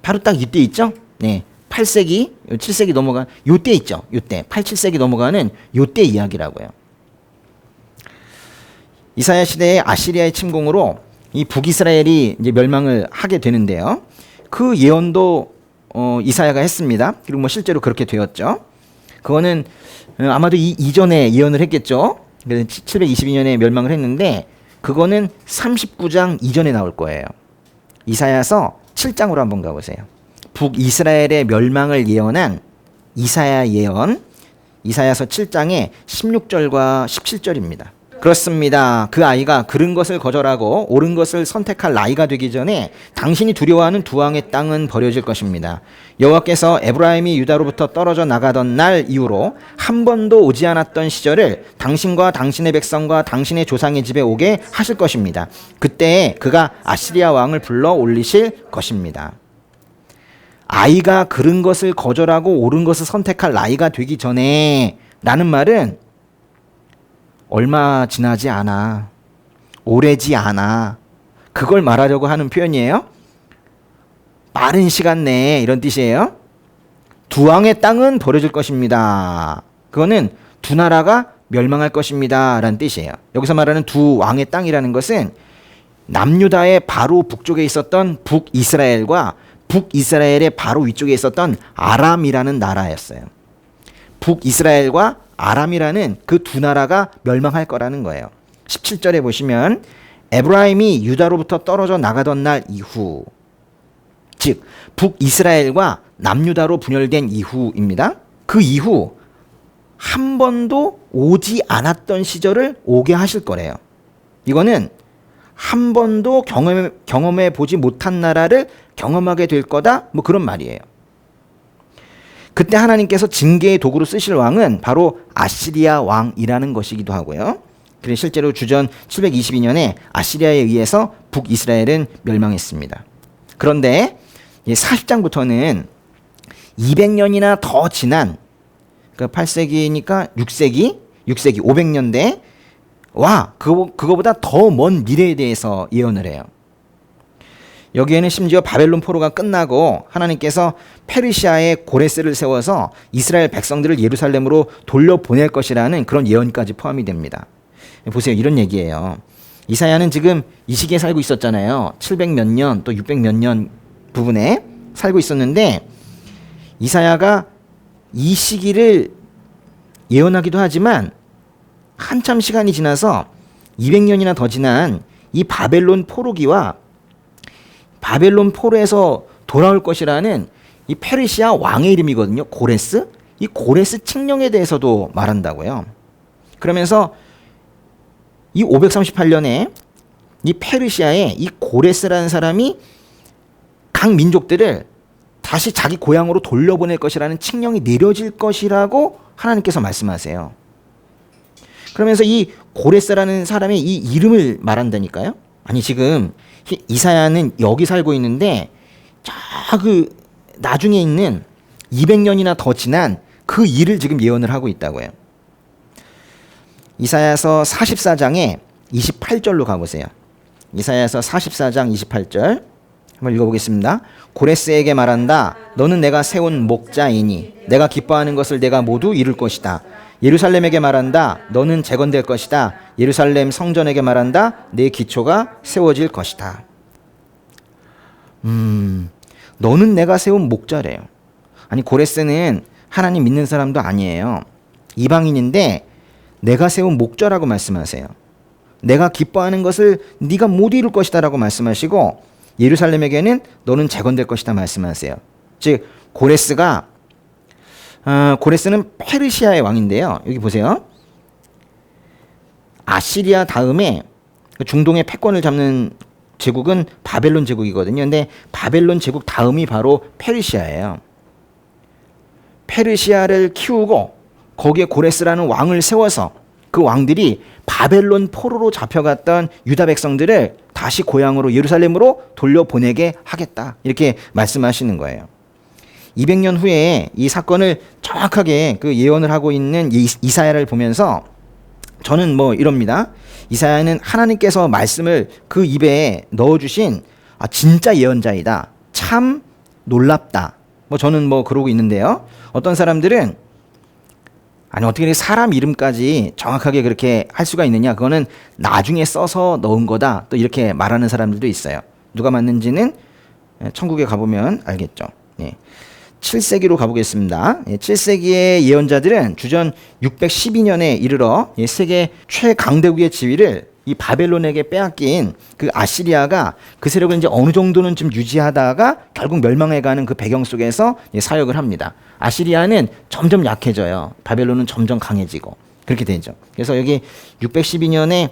바로 딱 이때 있죠? 네. 8세기, 7세기 넘어간 요때 있죠. 요때 8, 7세기 넘어가는 요때 이야기라고요. 이사야 시대의 아시리아의 침공으로 이 북이스라엘이 이제 멸망을 하게 되는데요. 그 예언도 이사야가 했습니다. 그리고 뭐 실제로 그렇게 되었죠. 그거는 아마도 이전에 예언을 했겠죠. 722년에 멸망을 했는데 그거는 39장 이전에 나올 거예요. 이사야서 7장으로 한번 가보세요. 북이스라엘의 멸망을 예언한 이사야 예언, 이사야서 7장의 16절과 17절입니다. 그렇습니다. 그 아이가 그른 것을 거절하고 옳은 것을 선택할 나이가 되기 전에 당신이 두려워하는 두 왕의 땅은 버려질 것입니다. 여호와께서 에브라임이 유다로부터 떨어져 나가던 날 이후로 한 번도 오지 않았던 시절을 당신과 당신의 백성과 당신의 조상의 집에 오게 하실 것입니다. 그때 그가 아시리아 왕을 불러 올리실 것입니다. 아이가 그른 것을 거절하고 옳은 것을 선택할 나이가 되기 전에 라는 말은 얼마 지나지 않아, 오래지 않아, 그걸 말하려고 하는 표현이에요. 빠른 시간 내에 이런 뜻이에요. 두 왕의 땅은 버려질 것입니다. 그거는 두 나라가 멸망할 것입니다 라는 뜻이에요. 여기서 말하는 두 왕의 땅이라는 것은 남유다의 바로 북쪽에 있었던 북이스라엘과 북이스라엘의 바로 위쪽에 있었던 아람이라는 나라였어요. 북이스라엘과 아람이라는 그 두 나라가 멸망할 거라는 거예요. 17절에 보시면 에브라임이 유다로부터 떨어져 나가던 날 이후, 즉 북이스라엘과 남유다로 분열된 이후입니다. 그 이후 한 번도 오지 않았던 시절을 오게 하실 거래요. 이거는 한 번도 경험해 보지 못한 나라를 경험하게 될 거다, 뭐 그런 말이에요. 그때 하나님께서 징계의 도구로 쓰실 왕은 바로 아시리아 왕이라는 것이기도 하고요. 그래서 실제로 주전 722년에 아시리아에 의해서 북이스라엘은 멸망했습니다. 그런데 40장부터는 200년이나 더 지난, 그러니까 8세기니까 6세기 500년대 와 그거보다 더 먼 미래에 대해서 예언을 해요. 여기에는 심지어 바벨론 포로가 끝나고 하나님께서 페르시아의 고레스를 세워서 이스라엘 백성들을 예루살렘으로 돌려보낼 것이라는 그런 예언까지 포함이 됩니다. 보세요. 이런 얘기예요. 이사야는 지금 이 시기에 살고 있었잖아요. 700 몇 년 또 600 몇 년 부분에 살고 있었는데 이사야가 이 시기를 예언하기도 하지만 한참 시간이 지나서 200년이나 더 지난 이 바벨론 포로기와 바벨론 포로에서 돌아올 것이라는 이 페르시아 왕의 이름이거든요. 고레스. 이 고레스 칙령에 대해서도 말한다고요. 그러면서 이 538년에 이 페르시아에 이 고레스라는 사람이 각 민족들을 다시 자기 고향으로 돌려보낼 것이라는 칙령이 내려질 것이라고 하나님께서 말씀하세요. 그러면서 이 고레스라는 사람의 이 이름을 말한다니까요. 아니 지금 이사야는 여기 살고 있는데 저 그 나중에 있는 200년이나 더 지난 그 일을 지금 예언을 하고 있다고요. 이사야서 44장에 28절로 가보세요. 이사야서 44장 28절 한번 읽어보겠습니다. 고레스에게 말한다. 너는 내가 세운 목자이니 내가 기뻐하는 것을 내가 모두 이룰 것이다. 예루살렘에게 말한다. 너는 재건될 것이다. 예루살렘 성전에게 말한다. 내 기초가 세워질 것이다. 너는 내가 세운 목자래요. 아니 고레스는 하나님 믿는 사람도 아니에요. 이방인인데 내가 세운 목자라고 말씀하세요. 내가 기뻐하는 것을 네가 못 이룰 것이다 라고 말씀하시고 예루살렘에게는 너는 재건될 것이다 말씀하세요. 즉 고레스는 페르시아의 왕인데요. 여기 보세요. 아시리아 다음에 중동의 패권을 잡는 제국은 바벨론 제국이거든요. 근데 바벨론 제국 다음이 바로 페르시아예요. 페르시아를 키우고 거기에 고레스라는 왕을 세워서 그 왕들이 바벨론 포로로 잡혀갔던 유다 백성들을 다시 고향으로 예루살렘으로 돌려보내게 하겠다. 이렇게 말씀하시는 거예요. 200년 후에 이 사건을 정확하게 그 예언을 하고 있는 이사야를 보면서 저는 뭐 이럽니다. 이사야는 하나님께서 말씀을 그 입에 넣어주신 진짜 예언자이다. 참 놀랍다. 뭐 저는 뭐 그러고 있는데요. 어떤 사람들은 아니 어떻게 사람 이름까지 정확하게 그렇게 할 수가 있느냐. 그거는 나중에 써서 넣은 거다. 또 이렇게 말하는 사람들도 있어요. 누가 맞는지는 천국에 가보면 알겠죠. 네. 7세기로 가보겠습니다. 7세기의 예언자들은 주전 612년에 이르러 세계 최강대국의 지위를 이 바벨론에게 빼앗긴 그 아시리아가 그 세력을 이제 어느 정도는 좀 유지하다가 결국 멸망해가는 그 배경 속에서 사역을 합니다. 아시리아는 점점 약해져요. 바벨론은 점점 강해지고. 그렇게 되죠. 그래서 여기 612년에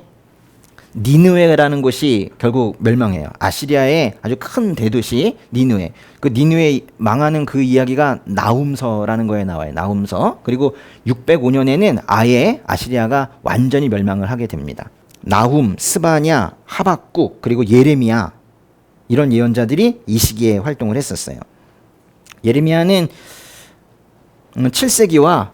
니느웨라는 곳이 결국 멸망해요. 아시리아의 아주 큰 대도시 니느웨. 그 니느웨 망하는 그 이야기가 나훔서라는 거에 나와요. 나훔서. 그리고 605년에는 아예 아시리아가 완전히 멸망을 하게 됩니다. 나훔, 스바냐, 하박국, 그리고 예레미야 이런 예언자들이 이 시기에 활동을 했었어요. 예레미야는 7세기와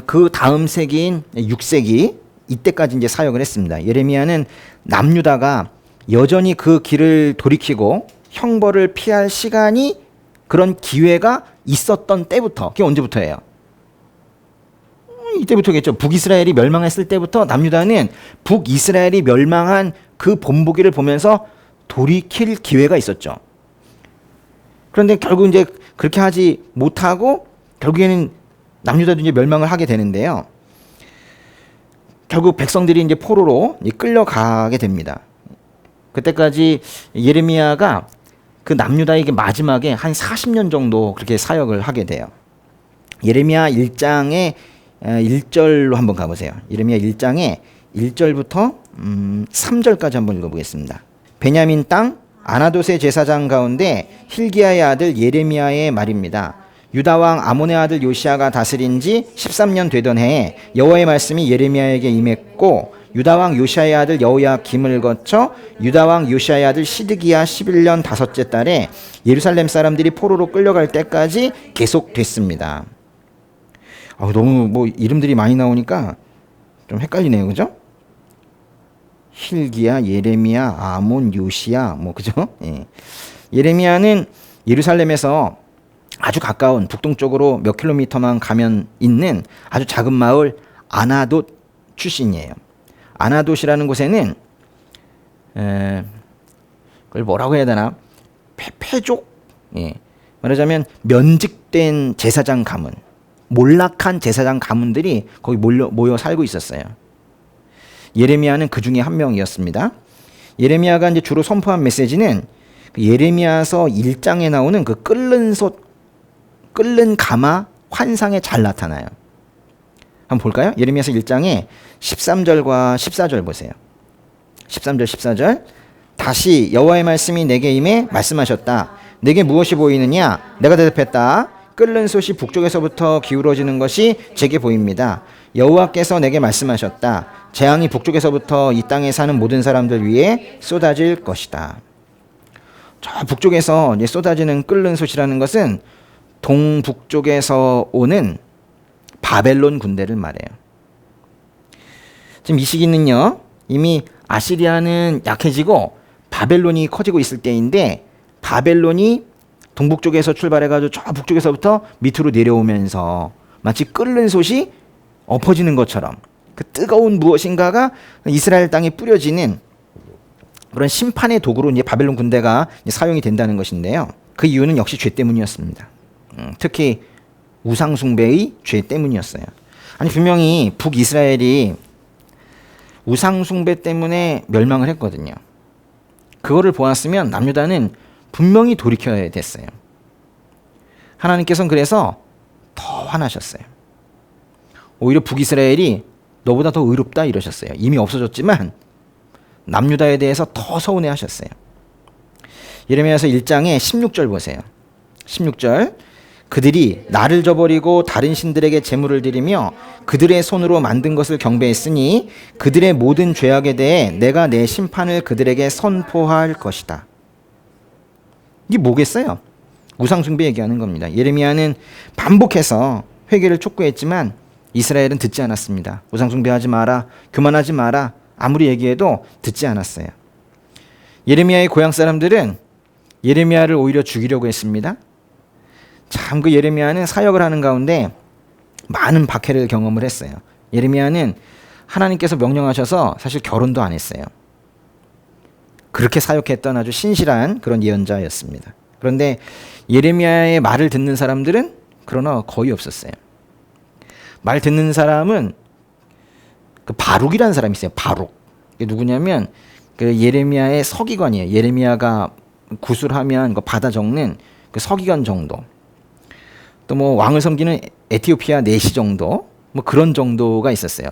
그 다음 세기인 6세기 이때까지 이제 사역을 했습니다. 예레미야는 남유다가 여전히 그 길을 돌이키고 형벌을 피할 시간이 그런 기회가 있었던 때부터, 그게 언제부터예요? 이때부터겠죠. 북이스라엘이 멸망했을 때부터 남유다는 북이스라엘이 멸망한 그 본보기를 보면서 돌이킬 기회가 있었죠. 그런데 결국 이제 그렇게 하지 못하고 결국에는 남유다도 이제 멸망을 하게 되는데요. 결국 백성들이 이제 포로로 끌려가게 됩니다. 그때까지 예레미야가 그 남유다에게 마지막에 한 40년 정도 그렇게 사역을 하게 돼요. 예레미야 1장의 1절로 한번 가보세요. 예레미야 1장의 1절부터 3절까지 한번 읽어보겠습니다. 베냐민 땅 아나돗의 제사장 가운데 힐기야의 아들 예레미야의 말입니다. 유다 왕 아몬의 아들 요시아가 다스린 지 13년 되던 해에 여호와의 말씀이 예레미야에게 임했고 유다 왕 요시아의 아들 여호야김을 거쳐 유다 왕 요시아의 아들 시드기야 11년 다섯째 달에 예루살렘 사람들이 포로로 끌려갈 때까지 계속됐습니다. 너무 뭐 이름들이 많이 나오니까 좀 헷갈리네요, 그죠? 힐기야, 예레미야, 아몬, 요시야, 뭐 그죠? 예. 예레미야는 예루살렘에서 아주 가까운 북동쪽으로 몇 킬로미터만 가면 있는 아주 작은 마을 아나돗 출신이에요. 아나돗이라는 곳에는 그걸 뭐라고 해야 되나? 패족? 예. 말하자면 면직된 제사장 가문, 몰락한 제사장 가문들이 거기 모여 살고 있었어요. 예레미야는 그 중에 한 명이었습니다. 예레미야가 이제 주로 선포한 메시지는 그 예레미야서 1장에 나오는 그 끓는 가마 환상에 잘 나타나요. 한번 볼까요? 예레미야서 1장에 13절과 14절 보세요. 13절 14절 다시 여호와의 말씀이 내게 임해 말씀하셨다. 내게 무엇이 보이느냐? 내가 대답했다. 끓는 솥이 북쪽에서부터 기울어지는 것이 제게 보입니다. 여호와께서 내게 말씀하셨다. 재앙이 북쪽에서부터 이 땅에 사는 모든 사람들 위에 쏟아질 것이다. 저 북쪽에서 쏟아지는 끓는 솥이라는 것은 동북쪽에서 오는 바벨론 군대를 말해요. 지금 이 시기는요, 이미 아시리아는 약해지고 바벨론이 커지고 있을 때인데, 바벨론이 동북쪽에서 출발해가지고 저 북쪽에서부터 밑으로 내려오면서 마치 끓는 솥이 엎어지는 것처럼 그 뜨거운 무엇인가가 이스라엘 땅에 뿌려지는 그런 심판의 도구로 이제 바벨론 군대가 이제 사용이 된다는 것인데요. 그 이유는 역시 죄 때문이었습니다. 특히 우상 숭배의 죄 때문이었어요. 아니 분명히 북이스라엘이 우상 숭배 때문에 멸망을 했거든요. 그거를 보았으면 남유다는 분명히 돌이켜야 됐어요. 하나님께서는 그래서 더 화나셨어요. 오히려 북이스라엘이 너보다 더 의롭다 이러셨어요. 이미 없어졌지만 남유다에 대해서 더 서운해하셨어요. 예레미야서 1장에 16절 보세요. 16절 그들이 나를 저버리고 다른 신들에게 제물을 드리며 그들의 손으로 만든 것을 경배했으니 그들의 모든 죄악에 대해 내가 내 심판을 그들에게 선포할 것이다. 이게 뭐겠어요? 우상숭배 얘기하는 겁니다. 예레미야는 반복해서 회개를 촉구했지만 이스라엘은 듣지 않았습니다. 우상숭배하지 마라, 교만하지 마라 아무리 얘기해도 듣지 않았어요. 예레미야의 고향 사람들은 예레미야를 오히려 죽이려고 했습니다. 참 그 예레미야는 사역을 하는 가운데 많은 박해를 경험을 했어요. 예레미야는 하나님께서 명령하셔서 사실 결혼도 안 했어요. 그렇게 사역했던 아주 신실한 그런 예언자였습니다. 그런데 예레미야의 말을 듣는 사람들은 그러나 거의 없었어요. 말 듣는 사람은 그 바룩이라는 사람이 있어요. 바룩. 이게 누구냐면 그 예레미야의 서기관이에요. 예레미야가 구술하면 그 받아 적는 그 서기관 정도. 또 뭐 왕을 섬기는 에티오피아 내시 정도, 뭐 그런 정도가 있었어요.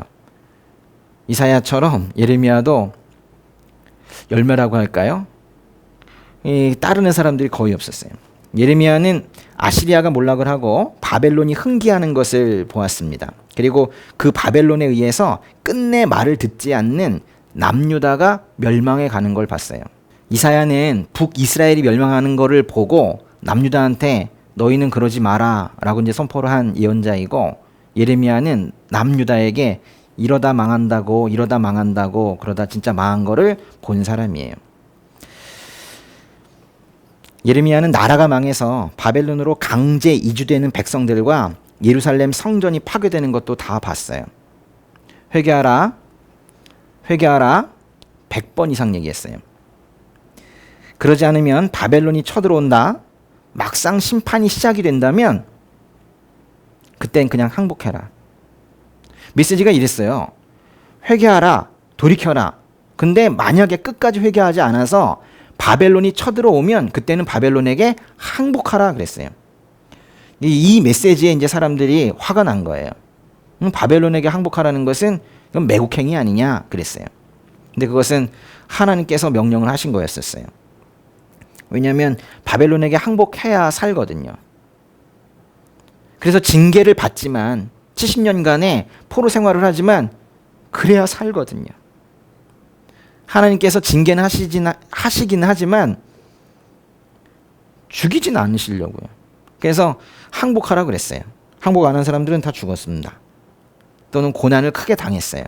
이사야처럼 예레미야도 열매라고 할까요? 따르는 사람들이 거의 없었어요. 예레미야는 아시리아가 몰락을 하고 바벨론이 흥기하는 것을 보았습니다. 그리고 그 바벨론에 의해서 끝내 말을 듣지 않는 남유다가 멸망해 가는 걸 봤어요. 이사야는 북이스라엘이 멸망하는 것을 보고 남유다한테 너희는 그러지 마라 라고 이제 선포를 한 예언자이고, 예레미야는 남유다에게 이러다 망한다고 그러다 진짜 망한 거를 본 사람이에요. 예레미야는 나라가 망해서 바벨론으로 강제 이주되는 백성들과 예루살렘 성전이 파괴되는 것도 다 봤어요. 회개하라 100번 이상 얘기했어요. 그러지 않으면 바벨론이 쳐들어온다. 막상 심판이 시작이 된다면 그땐 그냥 항복해라. 메시지가 이랬어요. 회개하라, 돌이켜라. 근데 만약에 끝까지 회개하지 않아서 바벨론이 쳐들어오면 그때는 바벨론에게 항복하라 그랬어요. 이 메시지에 이제 사람들이 화가 난 거예요. 바벨론에게 항복하라는 것은 이건 매국행위 아니냐 그랬어요. 근데 그것은 하나님께서 명령을 하신 거였었어요. 왜냐하면 바벨론에게 항복해야 살거든요. 그래서 징계를 받지만 70년간의 포로 생활을 하지만 그래야 살거든요. 하나님께서 징계는 하시긴 하지만 죽이진 않으시려고요. 그래서 항복하라 그랬어요. 항복 안 한 사람들은 다 죽었습니다. 또는 고난을 크게 당했어요.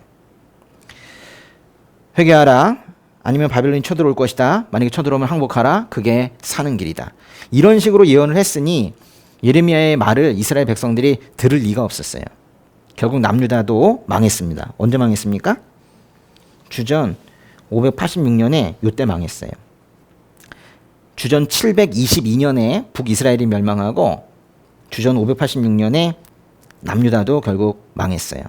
회개하라. 아니면 바벨론이 쳐들어올 것이다. 만약에 쳐들어오면 항복하라. 그게 사는 길이다. 이런 식으로 예언을 했으니 예레미야의 말을 이스라엘 백성들이 들을 리가 없었어요. 결국 남유다도 망했습니다. 언제 망했습니까? 주전 586년에 이때 망했어요. 주전 722년에 북이스라엘이 멸망하고 주전 586년에 남유다도 결국 망했어요.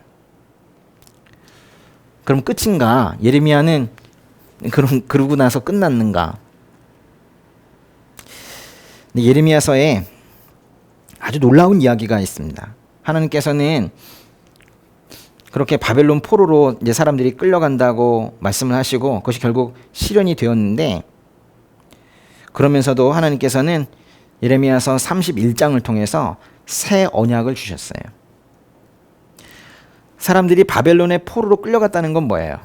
그럼 끝인가? 예레미야는 그러고 나서 끝났는가? 예레미야서에 아주 놀라운 이야기가 있습니다. 하나님께서는 그렇게 바벨론 포로로 이제 사람들이 끌려간다고 말씀을 하시고 그것이 결국 실현이 되었는데, 그러면서도 하나님께서는 예레미야서 31장을 통해서 새 언약을 주셨어요. 사람들이 바벨론의 포로로 끌려갔다는 건 뭐예요?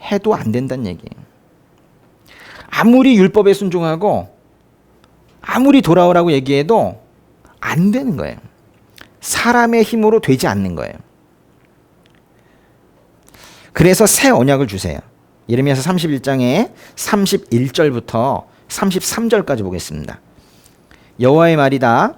해도 안 된다는 얘기예요. 아무리 율법에 순종하고 아무리 돌아오라고 얘기해도 안 되는 거예요. 사람의 힘으로 되지 않는 거예요. 그래서 새 언약을 주세요. 예레미야서 31장에 31절부터 33절까지 보겠습니다. 여호와의 말이다.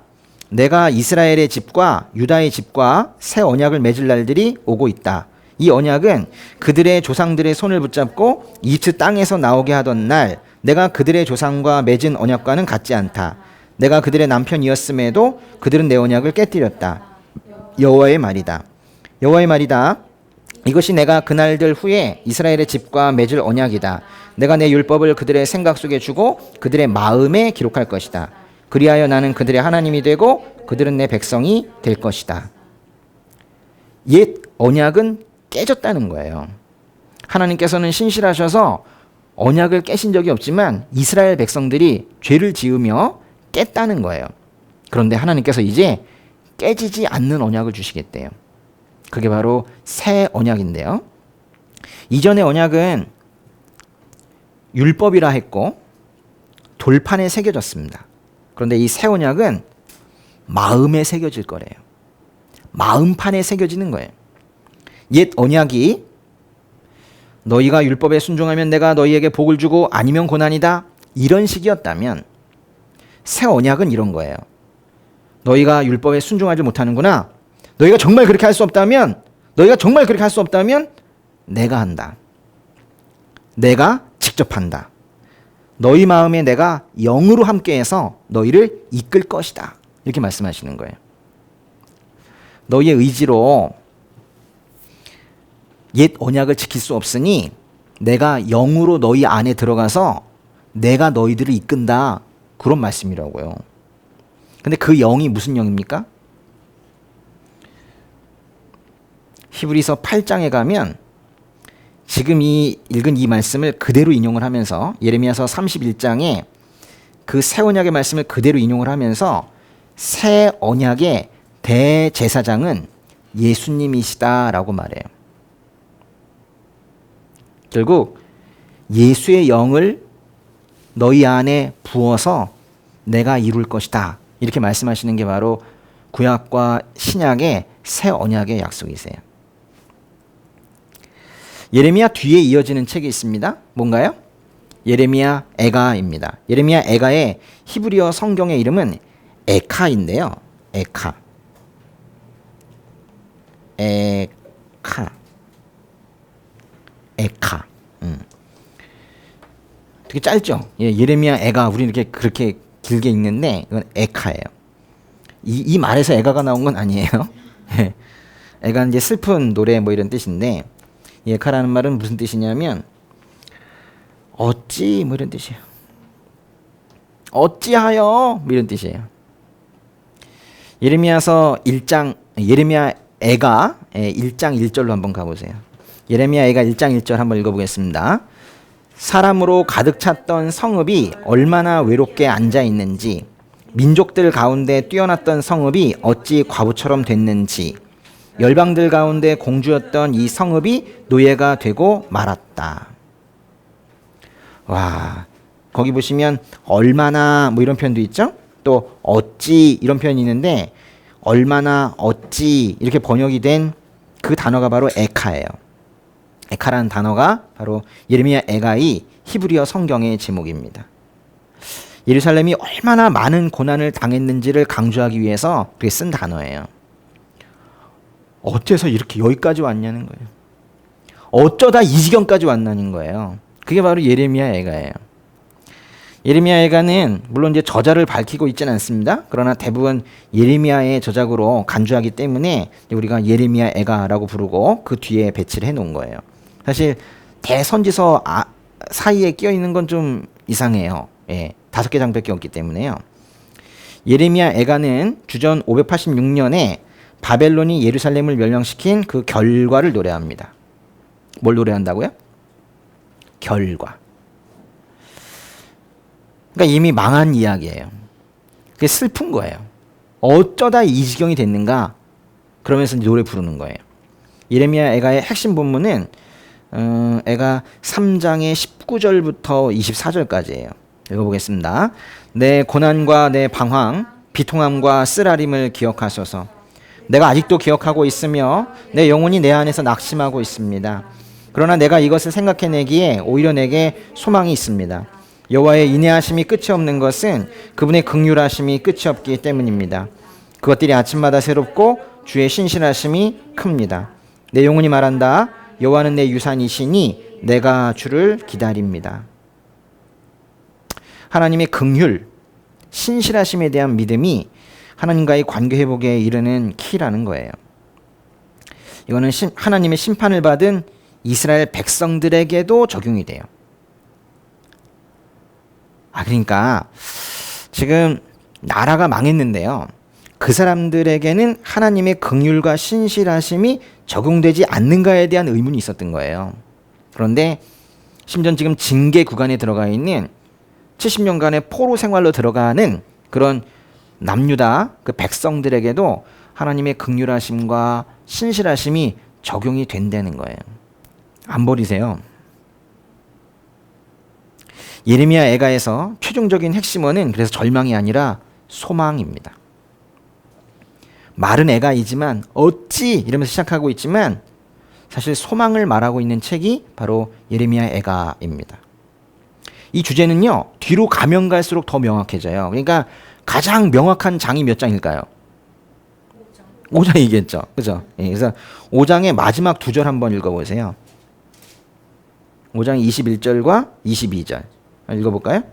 내가 이스라엘의 집과 유다의 집과 새 언약을 맺을 날들이 오고 있다. 이 언약은 그들의 조상들의 손을 붙잡고 이집트 땅에서 나오게 하던 날 내가 그들의 조상과 맺은 언약과는 같지 않다. 내가 그들의 남편이었음에도 그들은 내 언약을 깨뜨렸다. 여호와의 말이다. 여호와의 말이다. 이것이 내가 그날들 후에 이스라엘의 집과 맺을 언약이다. 내가 내 율법을 그들의 생각 속에 주고 그들의 마음에 기록할 것이다. 그리하여 나는 그들의 하나님이 되고 그들은 내 백성이 될 것이다. 옛 언약은 깨졌다는 거예요. 하나님께서는 신실하셔서 언약을 깨신 적이 없지만 이스라엘 백성들이 죄를 지으며 깼다는 거예요. 그런데 하나님께서 이제 깨지지 않는 언약을 주시겠대요. 그게 바로 새 언약인데요. 이전의 언약은 율법이라 했고 돌판에 새겨졌습니다. 그런데 이 새 언약은 마음에 새겨질 거래요. 마음판에 새겨지는 거예요. 옛 언약이 너희가 율법에 순종하면 내가 너희에게 복을 주고 아니면 고난이다, 이런 식이었다면 새 언약은 이런 거예요. 너희가 율법에 순종하지 못하는구나. 너희가 정말 그렇게 할 수 없다면 내가 한다. 내가 직접 한다. 너희 마음에 내가 영으로 함께해서 너희를 이끌 것이다. 이렇게 말씀하시는 거예요. 너희의 의지로 옛 언약을 지킬 수 없으니 내가 영으로 너희 안에 들어가서 내가 너희들을 이끈다. 그런 말씀이라고요. 근데 그 영이 무슨 영입니까? 히브리서 8장에 가면 지금 이 읽은 이 말씀을 그대로 인용을 하면서 예레미야서 31장에 그 새 언약의 말씀을 그대로 인용을 하면서 새 언약의 대제사장은 예수님이시다라고 말해요. 결국 예수의 영을 너희 안에 부어서 내가 이룰 것이다. 이렇게 말씀하시는 게 바로 구약과 신약의 새 언약의 약속이세요. 예레미야 뒤에 이어지는 책이 있습니다. 뭔가요? 예레미야 에가입니다. 예레미야 에가의 히브리어 성경의 이름은 에카인데요. 에카. 되게 짧죠? 예, 예레미야 에가 우리 이렇게 그렇게 길게 읽는데 이건 에카예요. 이 말에서 에가가 나온 건 아니에요. 에가는 이제 슬픈 노래 뭐 이런 뜻인데 에카라는 말은 무슨 뜻이냐면 어찌 뭐 이런 뜻이에요. 어찌하여 뭐 이런 뜻이에요. 예레미야 에가 1장 1절로 한번 가보세요. 예레미야 에가 1장 1절 한번 읽어보겠습니다. 사람으로 가득 찼던 성읍이 얼마나 외롭게 앉아 있는지, 민족들 가운데 뛰어났던 성읍이 어찌 과부처럼 됐는지, 열방들 가운데 공주였던 이 성읍이 노예가 되고 말았다. 와, 거기 보시면 얼마나 뭐 이런 표현도 있죠? 또 어찌 이런 표현이 있는데 얼마나 어찌 이렇게 번역이 된 그 단어가 바로 에카예요. 에카라는 단어가 바로 예레미야 에가의 히브리어 성경의 제목입니다. 예루살렘이 얼마나 많은 고난을 당했는지를 강조하기 위해서 그렇게 쓴 단어예요. 어째서 이렇게 여기까지 왔냐는 거예요. 어쩌다 이 지경까지 왔냐는 거예요. 그게 바로 예레미야 에가예요. 예레미야 에가는 물론 이제 저자를 밝히고 있지는 않습니다. 그러나 대부분 예레미야의 저작으로 간주하기 때문에 우리가 예레미야 에가라고 부르고 그 뒤에 배치를 해놓은 거예요. 사실 대선지서 사이에 끼어 있는 건 좀 이상해요. 예, 5개 장밖에 없기 때문에요. 예레미야 에가는 주전 586년에 바벨론이 예루살렘을 멸망시킨 그 결과를 노래합니다. 뭘 노래한다고요? 결과. 그러니까 이미 망한 이야기예요. 그게 슬픈 거예요. 어쩌다 이 지경이 됐는가? 그러면서 노래 부르는 거예요. 예레미야 에가의 핵심 본문은 에가 3장의 19절부터 24절까지예요. 읽어보겠습니다. 내 고난과 내 방황, 비통함과 쓰라림을 기억하소서. 내가 아직도 기억하고 있으며 내 영혼이 내 안에서 낙심하고 있습니다. 그러나 내가 이것을 생각해내기에 오히려 내게 소망이 있습니다. 여호와의 인내하심이 끝이 없는 것은 그분의 긍휼하심이 끝이 없기 때문입니다. 그것들이 아침마다 새롭고 주의 신실하심이 큽니다. 내 영혼이 말한다. 여호와는 내 유산이시니 내가 주를 기다립니다. 하나님의 긍휼, 신실하심에 대한 믿음이 하나님과의 관계 회복에 이르는 키라는 거예요. 이거는 하나님의 심판을 받은 이스라엘 백성들에게도 적용이 돼요. 그러니까 지금 나라가 망했는데요. 그 사람들에게는 하나님의 긍휼과 신실하심이 적용되지 않는가에 대한 의문이 있었던 거예요. 그런데 심지어 지금 징계 구간에 들어가 있는 70년간의 포로 생활로 들어가는 그런 남유다 그 백성들에게도 하나님의 긍휼하심과 신실하심이 적용이 된다는 거예요. 안 버리세요. 예레미야 에가에서 최종적인 핵심어는 그래서 절망이 아니라 소망입니다. 말은 에가이지만 어찌 이러면서 시작하고 있지만 사실 소망을 말하고 있는 책이 바로 예레미야 에가입니다. 이 주제는요, 뒤로 가면 갈수록 더 명확해져요. 그러니까 가장 명확한 장이 몇 장일까요? 5장이겠죠. 그죠? 예, 그래서 5장의 마지막 2절 한번 읽어보세요. 5장 21절과 22절. 읽어볼까요?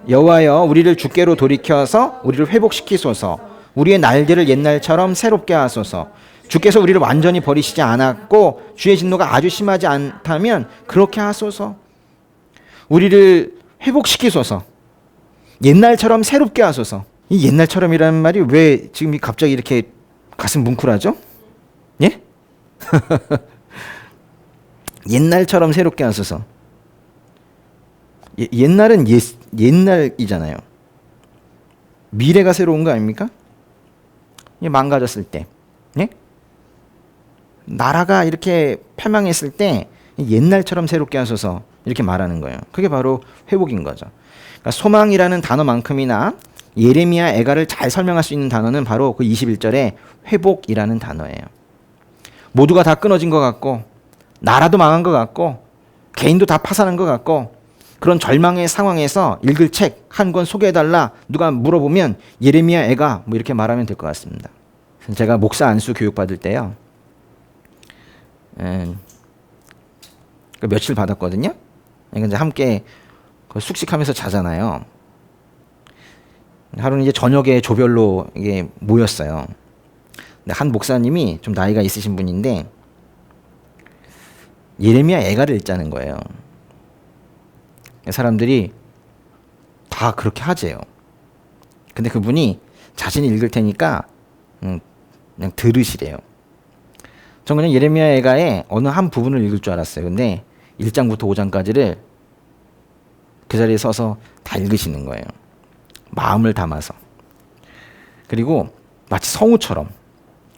여호와여 우리를 주께로 돌이켜서 우리를 회복시키소서. 우리의 날들을 옛날처럼 새롭게 하소서. 주께서 우리를 완전히 버리시지 않았고 주의 진노가 아주 심하지 않다면 그렇게 하소서. 우리를 회복시키소서. 옛날처럼 새롭게 하소서. 이 옛날처럼이라는 말이 왜 지금 갑자기 이렇게 가슴 뭉클하죠? 예? 옛날처럼 새롭게 하소서. 옛날은 옛날이잖아요. 미래가 새로운 거 아닙니까? 망가졌을 때, 네? 나라가 이렇게 패망했을 때 옛날처럼 새롭게 하소서 이렇게 말하는 거예요. 그게 바로 회복인 거죠. 그러니까 소망이라는 단어만큼이나 예레미야 애가를 잘 설명할 수 있는 단어는 바로 그 21절의 회복이라는 단어예요. 모두가 다 끊어진 것 같고 나라도 망한 것 같고 개인도 다 파산한 것 같고 그런 절망의 상황에서 읽을 책 한 권 소개해달라 누가 물어보면 예레미야 애가 뭐 이렇게 말하면 될 것 같습니다. 제가 목사 안수 교육 받을 때요. 며칠 받았거든요. 그러니까 이제 함께 숙식하면서 자잖아요. 하루는 이제 저녁에 조별로 이게 모였어요. 근데 한 목사님이 좀 나이가 있으신 분인데 예레미야 애가를 읽자는 거예요. 사람들이 다 그렇게 하재요. 근데 그분이 자신이 읽을 테니까 그냥 들으시래요. 전 그냥 예레미야 애가의 어느 한 부분을 읽을 줄 알았어요. 근데 1장부터 5장까지를 그 자리에 서서 다 읽으시는 거예요. 마음을 담아서. 그리고 마치 성우처럼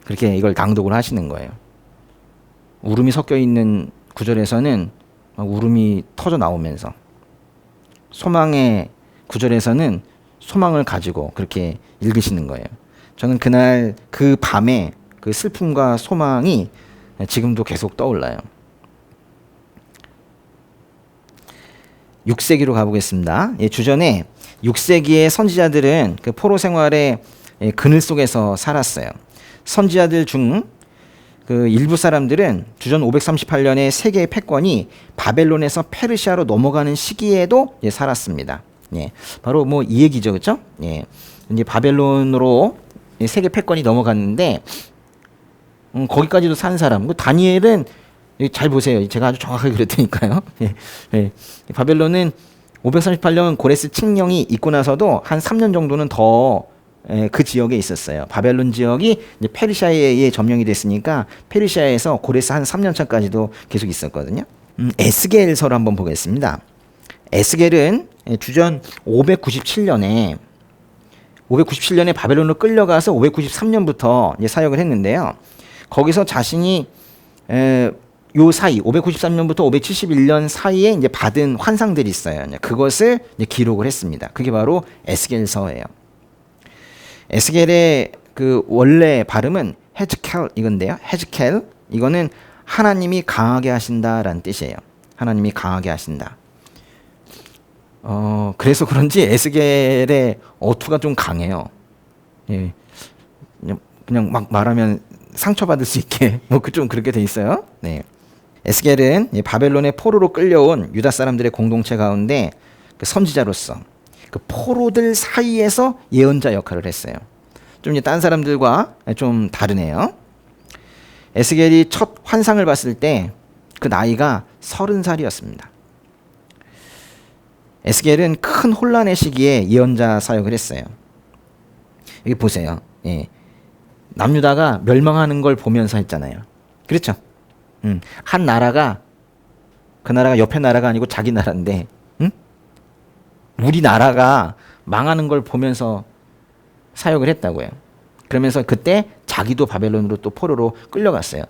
그렇게 이걸 낭독을 하시는 거예요. 울음이 섞여 있는 구절에서는 울음이 터져 나오면서 소망의 구절에서는 소망을 가지고 그렇게 읽으시는 거예요. 저는 그날 그 밤에 그 슬픔과 소망이 지금도 계속 떠올라요. 6세기로 가보겠습니다. 주전에 6세기의 선지자들은 그 포로 생활의 그늘 속에서 살았어요. 선지자들 중 그 일부 사람들은 주전 538년에 세계의 패권이 바벨론에서 페르시아로 넘어가는 시기에도 살았습니다. 바로 뭐 이 얘기죠, 그렇죠? 이제 바벨론으로 세계 패권이 넘어갔는데 거기까지도 산 사람. 그 다니엘은 잘 보세요. 제가 아주 정확하게 그랬다니까요. 바벨론은 538년 고레스 칙령이 있고 나서도 한 3년 정도는 더 그 지역에 있었어요. 바벨론 지역이 이제 페르시아에 점령이 됐으니까 페르시아에서 고레스 한 3년 차까지도 계속 있었거든요. 에스겔서를 한번 보겠습니다. 에스겔은 주전 597년에 바벨론으로 끌려가서 593년부터 이제 사역을 했는데요. 거기서 자신이 요 사이 593년부터 571년 사이에 이제 받은 환상들이 있어요. 그것을 이제 기록을 했습니다. 그게 바로 에스겔서예요. 에스겔의 그 원래 발음은 헤즈켈 이건데요. 헤즈켈 이거는 하나님이 강하게 하신다라는 뜻이에요. 하나님이 강하게 하신다. 그래서 그런지 에스겔의 어투가 좀 강해요. 그냥 막 말하면 상처받을 수 있게 뭐 좀 그렇게 돼 있어요. 에스겔은 바벨론의 포로로 끌려온 유다 사람들의 공동체 가운데 그 선지자로서 그 포로들 사이에서 예언자 역할을 했어요. 좀 이제 딴 사람들과 좀 다르네요. 에스겔이 첫 환상을 봤을 때 그 나이가 30살이었습니다. 에스겔은 큰 혼란의 시기에 예언자 사역을 했어요. 여기 보세요. 남유다가 멸망하는 걸 보면서 했잖아요. 그렇죠? 한 나라가 그 나라가 옆에 나라가 아니고 자기 나라인데 우리 나라가 망하는 걸 보면서 사역을 했다고요. 그러면서 그때 자기도 바벨론으로 또 포로로 끌려갔어요.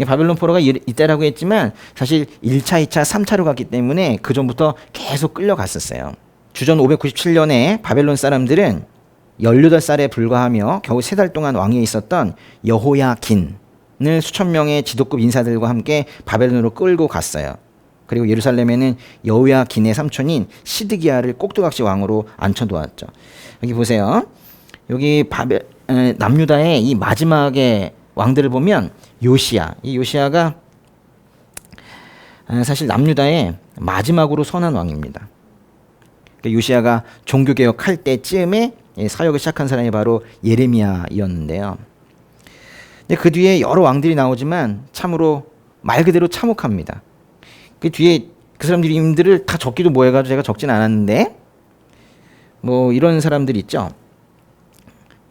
바벨론 포로가 이때라고 했지만 사실 1차, 2차, 3차로 갔기 때문에 그 전부터 계속 끌려갔었어요. 주전 597년에 바벨론 사람들은 18살에 불과하며 겨우 3달 동안 왕위에 있었던 여호야긴을 수천 명의 지도급 인사들과 함께 바벨론으로 끌고 갔어요. 그리고 예루살렘에는 여호야긴의 삼촌인 시드기야를 꼭두각시 왕으로 앉혀놓았죠. 여기 보세요. 여기 남유다의 이 마지막에 왕들을 보면 요시야. 이 요시야가 사실 남유다의 마지막으로 선한 왕입니다. 요시야가 종교개혁할 때쯤에 사역을 시작한 사람이 바로 예레미야였는데요. 그 뒤에 여러 왕들이 나오지만 참으로 말 그대로 참혹합니다. 그 뒤에 그 사람들 이름들을 다 적기도 뭐해가지고 제가 적진 않았는데 뭐 이런 사람들 있죠.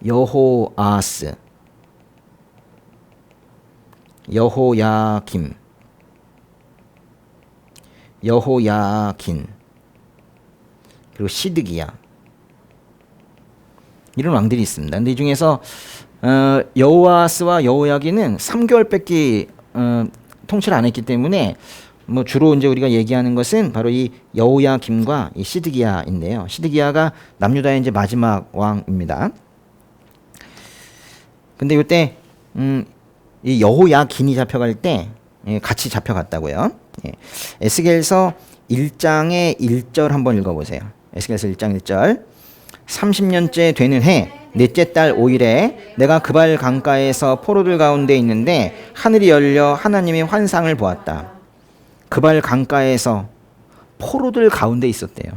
여호아스, 여호야김, 여호야긴, 그리고 시드기야, 이런 왕들이 있습니다. 근데 이 중에서 여호아스와 여호야긴은 3개월밖에 통치를 안 했기 때문에 뭐 주로 이제 우리가 얘기하는 것은 바로 이 여호야김과 이 시드기야인데요. 시드기야가 남유다의 이제 마지막 왕입니다. 근데 이때 이 여호야긴이 잡혀갈 때 같이 잡혀갔다고요. 에스겔서 1장의 1절 한번 읽어보세요. 에스겔서 1장 1절. 30년째 되는 해 넷째 달 5일에 내가 그발 강가에서 포로들 가운데 있는데 하늘이 열려 하나님의 환상을 보았다. 그발 강가에서 포로들 가운데 있었대요.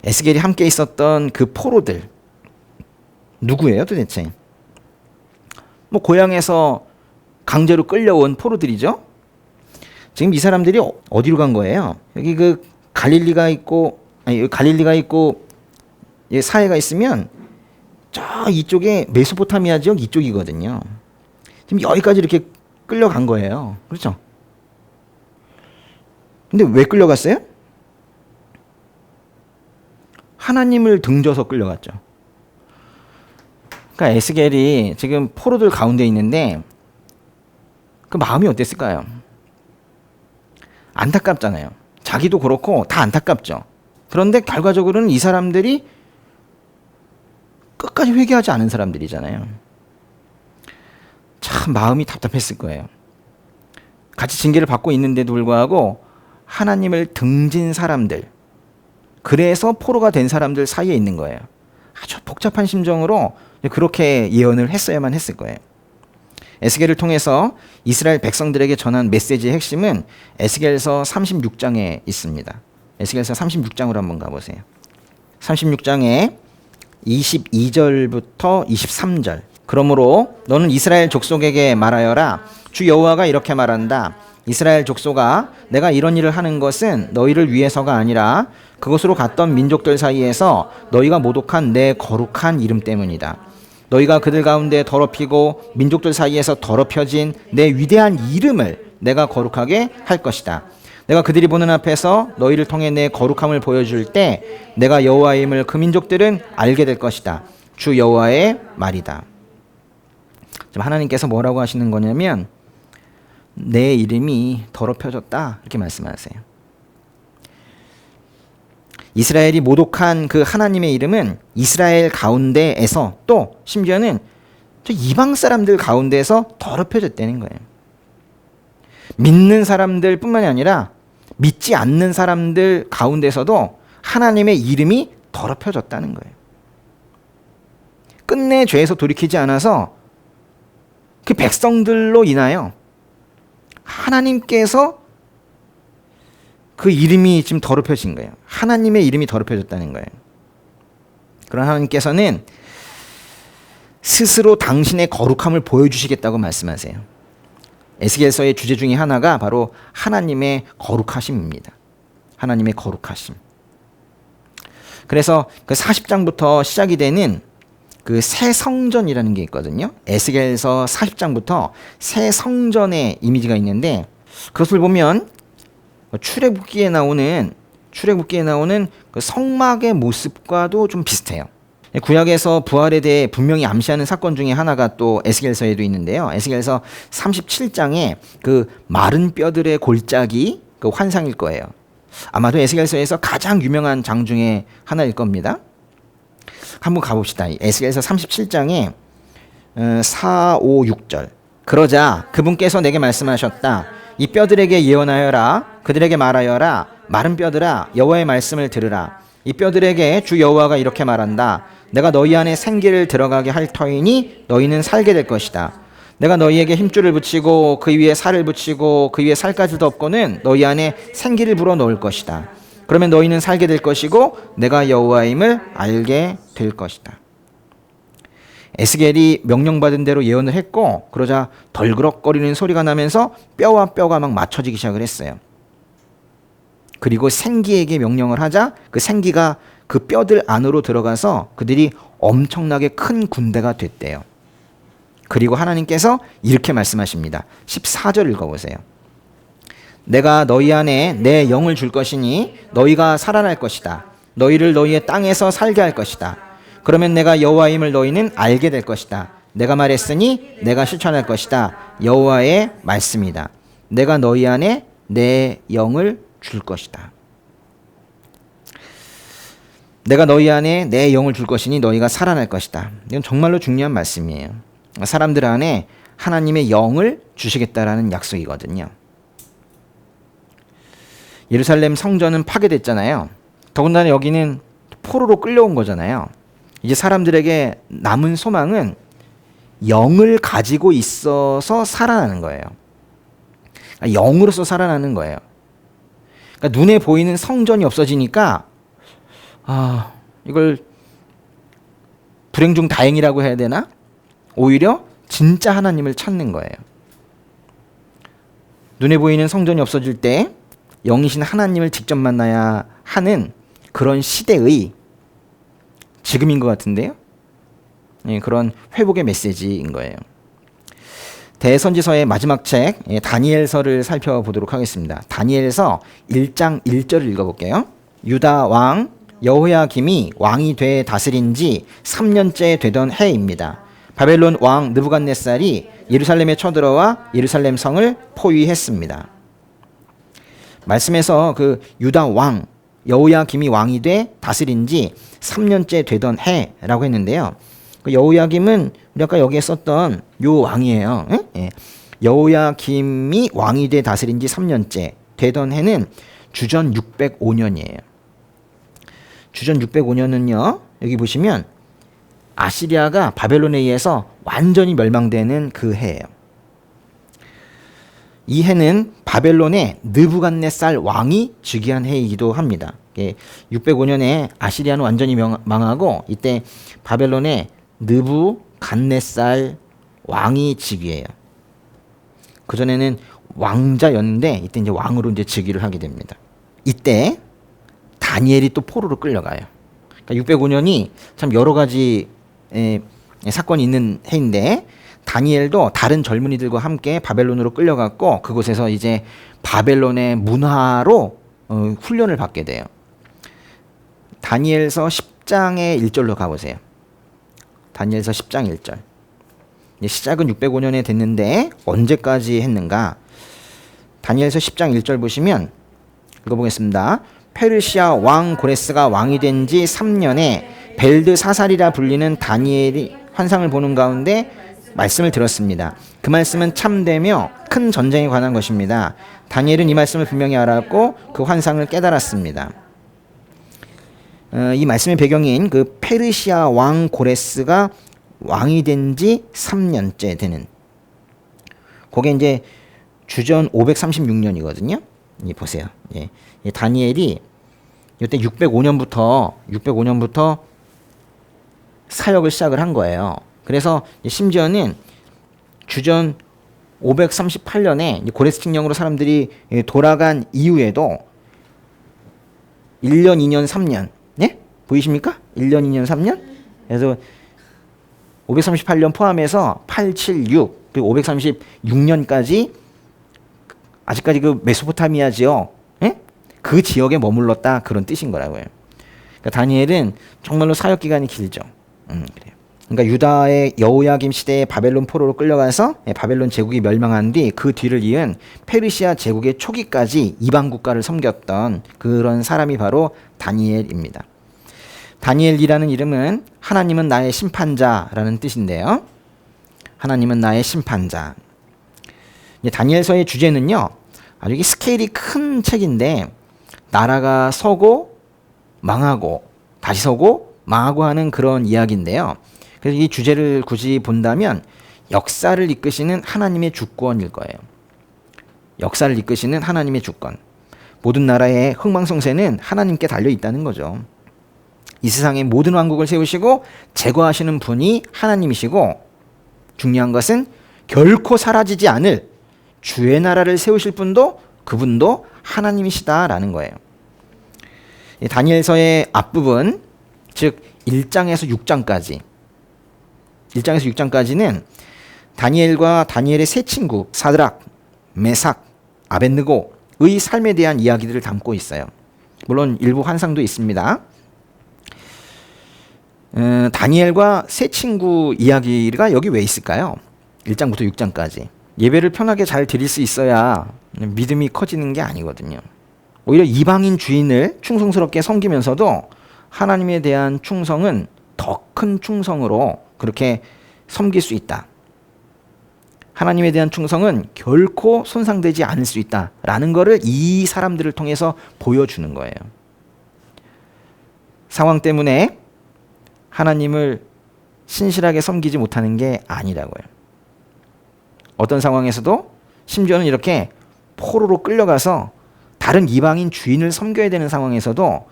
에스겔이 함께 있었던 그 포로들 누구예요 도대체? 뭐 고향에서 강제로 끌려온 포로들이죠. 지금 이 사람들이 어디로 간 거예요? 여기 그 갈릴리가 있고 사해가 있으면 저 이쪽에 메소포타미아 지역 이쪽이거든요. 지금 여기까지 이렇게 끌려간 거예요. 그렇죠? 근데 왜 끌려갔어요? 하나님을 등져서 끌려갔죠. 그러니까 에스겔이 지금 포로들 가운데 있는데 그 마음이 어땠을까요? 안타깝잖아요. 자기도 그렇고 다 안타깝죠. 그런데 결과적으로는 이 사람들이 끝까지 회개하지 않은 사람들이잖아요. 참 마음이 답답했을 거예요. 같이 징계를 받고 있는데도 불구하고 하나님을 등진 사람들, 그래서 포로가 된 사람들 사이에 있는 거예요. 아주 복잡한 심정으로 그렇게 예언을 했어야만 했을 거예요. 에스겔을 통해서 이스라엘 백성들에게 전한 메시지의 핵심은 에스겔서 36장에 있습니다. 에스겔서 36장으로 한번 가보세요. 36장에 22절부터 23절. 그러므로 너는 이스라엘 족속에게 말하여라. 주 여호와가 이렇게 말한다. 이스라엘 족속아, 내가 이런 일을 하는 것은 너희를 위해서가 아니라 그곳으로 갔던 민족들 사이에서 너희가 모독한 내 거룩한 이름 때문이다. 너희가 그들 가운데 더럽히고 민족들 사이에서 더럽혀진 내 위대한 이름을 내가 거룩하게 할 것이다. 내가 그들이 보는 앞에서 너희를 통해 내 거룩함을 보여줄 때 내가 여호와임을 그 민족들은 알게 될 것이다. 주 여호와의 말이다. 지금 하나님께서 뭐라고 하시는 거냐면 내 이름이 더럽혀졌다 이렇게 말씀하세요. 이스라엘이 모독한 그 하나님의 이름은 이스라엘 가운데에서 또 심지어는 저 이방 사람들 가운데에서 더럽혀졌다는 거예요. 믿는 사람들 뿐만이 아니라 믿지 않는 사람들 가운데서도 하나님의 이름이 더럽혀졌다는 거예요. 끝내 죄에서 돌이키지 않아서 그 백성들로 인하여 하나님께서 그 이름이 지금 더럽혀진 거예요. 하나님의 이름이 더럽혀졌다는 거예요. 그러나 하나님께서는 스스로 당신의 거룩함을 보여주시겠다고 말씀하세요. 에스겔서의 주제 중에 하나가 바로 하나님의 거룩하심입니다. 하나님의 거룩하심. 그래서 그 40장부터 시작이 되는 그 새 성전이라는 게 있거든요. 에스겔서 40장부터 새 성전의 이미지가 있는데 그것을 보면 출애굽기에 나오는 그 성막의 모습과도 좀 비슷해요. 구약에서 부활에 대해 분명히 암시하는 사건 중에 하나가 또 에스겔서에도 있는데요. 에스겔서 37장에 그 마른 뼈들의 골짜기 그 환상일 거예요. 아마도 에스겔서에서 가장 유명한 장 중에 하나일 겁니다. 한번 가봅시다. 에스겔서 37장에 4, 5, 6절. 그러자 그분께서 내게 말씀하셨다. 이 뼈들에게 예언하여라. 그들에게 말하여라. 마른 뼈들아, 여호와의 말씀을 들으라. 이 뼈들에게 주 여호와가 이렇게 말한다. 내가 너희 안에 생기를 들어가게 할 터이니 너희는 살게 될 것이다. 내가 너희에게 힘줄을 붙이고 그 위에 살을 붙이고 그 위에 살까지 덮고는 너희 안에 생기를 불어넣을 것이다. 그러면 너희는 살게 될 것이고 내가 여호와임을 알게 될 것이다. 에스겔이 명령받은 대로 예언을 했고 그러자 덜그럭거리는 소리가 나면서 뼈와 뼈가 막 맞춰지기 시작을 했어요. 그리고 생기에게 명령을 하자 그 생기가 그 뼈들 안으로 들어가서 그들이 엄청나게 큰 군대가 됐대요. 그리고 하나님께서 이렇게 말씀하십니다. 14절 읽어보세요. 내가 너희 안에 내 영을 줄 것이니 너희가 살아날 것이다. 너희를 너희의 땅에서 살게 할 것이다. 그러면 내가 여호와임을 너희는 알게 될 것이다. 내가 말했으니 내가 실천할 것이다. 여호와의 말씀이다. 내가 너희 안에 내 영을 줄 것이다. 내가 너희 안에 내 영을 줄 것이니 너희가 살아날 것이다. 이건 정말로 중요한 말씀이에요. 사람들 안에 하나님의 영을 주시겠다라는 약속이거든요. 예루살렘 성전은 파괴됐잖아요. 더군다나 여기는 포로로 끌려온 거잖아요. 이제 사람들에게 남은 소망은 영을 가지고 있어서 살아나는 거예요. 영으로서 살아나는 거예요. 그러니까 눈에 보이는 성전이 없어지니까 이걸 불행 중 다행이라고 해야 되나? 오히려 진짜 하나님을 찾는 거예요. 눈에 보이는 성전이 없어질 때 영이신 하나님을 직접 만나야 하는 그런 시대의 지금인 것 같은데요. 그런 회복의 메시지인 거예요. 대선지서의 마지막 책 다니엘서를 살펴보도록 하겠습니다. 다니엘서 1장 1절을 읽어볼게요. 유다 왕 여호야김이 왕이 돼 다스린 지 3년째 되던 해입니다. 바벨론 왕 느부갓네살이 예루살렘에 쳐들어와 예루살렘 성을 포위했습니다. 말씀에서 그 유다 왕 여호야김이 왕이 돼 다스린 지 3년째 되던 해라고 했는데요. 그 여호야김은 우리 아까 여기에 썼던 요 왕이에요. 여호야김이 왕이 돼 다스린 지 3년째 되던 해는 주전 605년이에요. 주전 605년은요. 여기 보시면 아시리아가 바벨론에 의해서 완전히 멸망되는 그 해예요. 이 해는 바벨론의 느부갓네살 왕이 즉위한 해이기도 합니다. 605년에 아시리아는 완전히 망하고 이때 바벨론의 느부갓네살 왕이 즉위해요. 그전에는 왕자였는데 이때 이제 왕으로 이제 즉위를 하게 됩니다. 이때 다니엘이 또 포로로 끌려가요. 그러니까 605년이 참 여러 가지 사건이 있는 해인데 다니엘도 다른 젊은이들과 함께 바벨론으로 끌려갔고 그곳에서 이제 바벨론의 문화로 훈련을 받게 돼요. 다니엘서 10장의 1절로 가보세요. 다니엘서 10장 1절. 시작은 605년에 됐는데 언제까지 했는가? 다니엘서 10장 1절 보시면 읽어보겠습니다. 페르시아 왕 고레스가 왕이 된 지 3년에 벨드사살이라 불리는 다니엘이 환상을 보는 가운데 말씀을 들었습니다. 그 말씀은 참되며 큰 전쟁에 관한 것입니다. 다니엘은 이 말씀을 분명히 알았고 그 환상을 깨달았습니다. 이 말씀의 배경인 그 페르시아 왕 고레스가 왕이 된 지 3년째 되는 그게 이제 주전 536년이거든요. 보세요. 다니엘이 이때 605년부터 사역을 시작을 한 거예요. 그래서 심지어는 주전 538년에 고레스 칙령으로 사람들이 돌아간 이후에도 1년, 2년, 3년 네? 보이십니까? 1년, 2년, 3년? 그래서 538년 포함해서 876 그리고 536년까지 아직까지 그 메소포타미아지요. 그 지역에 머물렀다 그런 뜻인 거라고요. 그러니까 다니엘은 정말로 사역 기간이 길죠. 그래요. 그러니까 유다의 여호야김 시대에 바벨론 포로로 끌려가서 바벨론 제국이 멸망한 뒤 그 뒤를 이은 페르시아 제국의 초기까지 이방 국가를 섬겼던 그런 사람이 바로 다니엘입니다. 다니엘이라는 이름은 하나님은 나의 심판자라는 뜻인데요. 하나님은 나의 심판자. 다니엘서의 주제는요. 아주 이게 스케일이 큰 책인데 나라가 서고 망하고 다시 서고 망하고 하는 그런 이야기인데요. 그래서 이 주제를 굳이 본다면 역사를 이끄시는 하나님의 주권일 거예요. 역사를 이끄시는 하나님의 주권. 모든 나라의 흥망성쇠는 하나님께 달려 있다는 거죠. 이 세상의 모든 왕국을 세우시고 제거하시는 분이 하나님이시고 중요한 것은 결코 사라지지 않을 주의 나라를 세우실 분도 그분도 하나님이시다라는 거예요. 다니엘서의 앞부분 즉 1장에서 6장까지는 다니엘과 다니엘의 세 친구 사드락, 메삭, 아벳느고 삶에 대한 이야기들을 담고 있어요. 물론 일부 환상도 있습니다. 다니엘과 세 친구 이야기가 여기 왜 있을까요? 1장부터 6장까지. 예배를 편하게 잘 드릴 수 있어야 믿음이 커지는 게 아니거든요. 오히려 이방인 주인을 충성스럽게 섬기면서도 하나님에 대한 충성은 더 큰 충성으로 그렇게 섬길 수 있다. 하나님에 대한 충성은 결코 손상되지 않을 수 있다라는 것을 이 사람들을 통해서 보여주는 거예요. 상황 때문에 하나님을 신실하게 섬기지 못하는 게 아니라고요. 어떤 상황에서도 심지어는 이렇게 포로로 끌려가서 다른 이방인 주인을 섬겨야 되는 상황에서도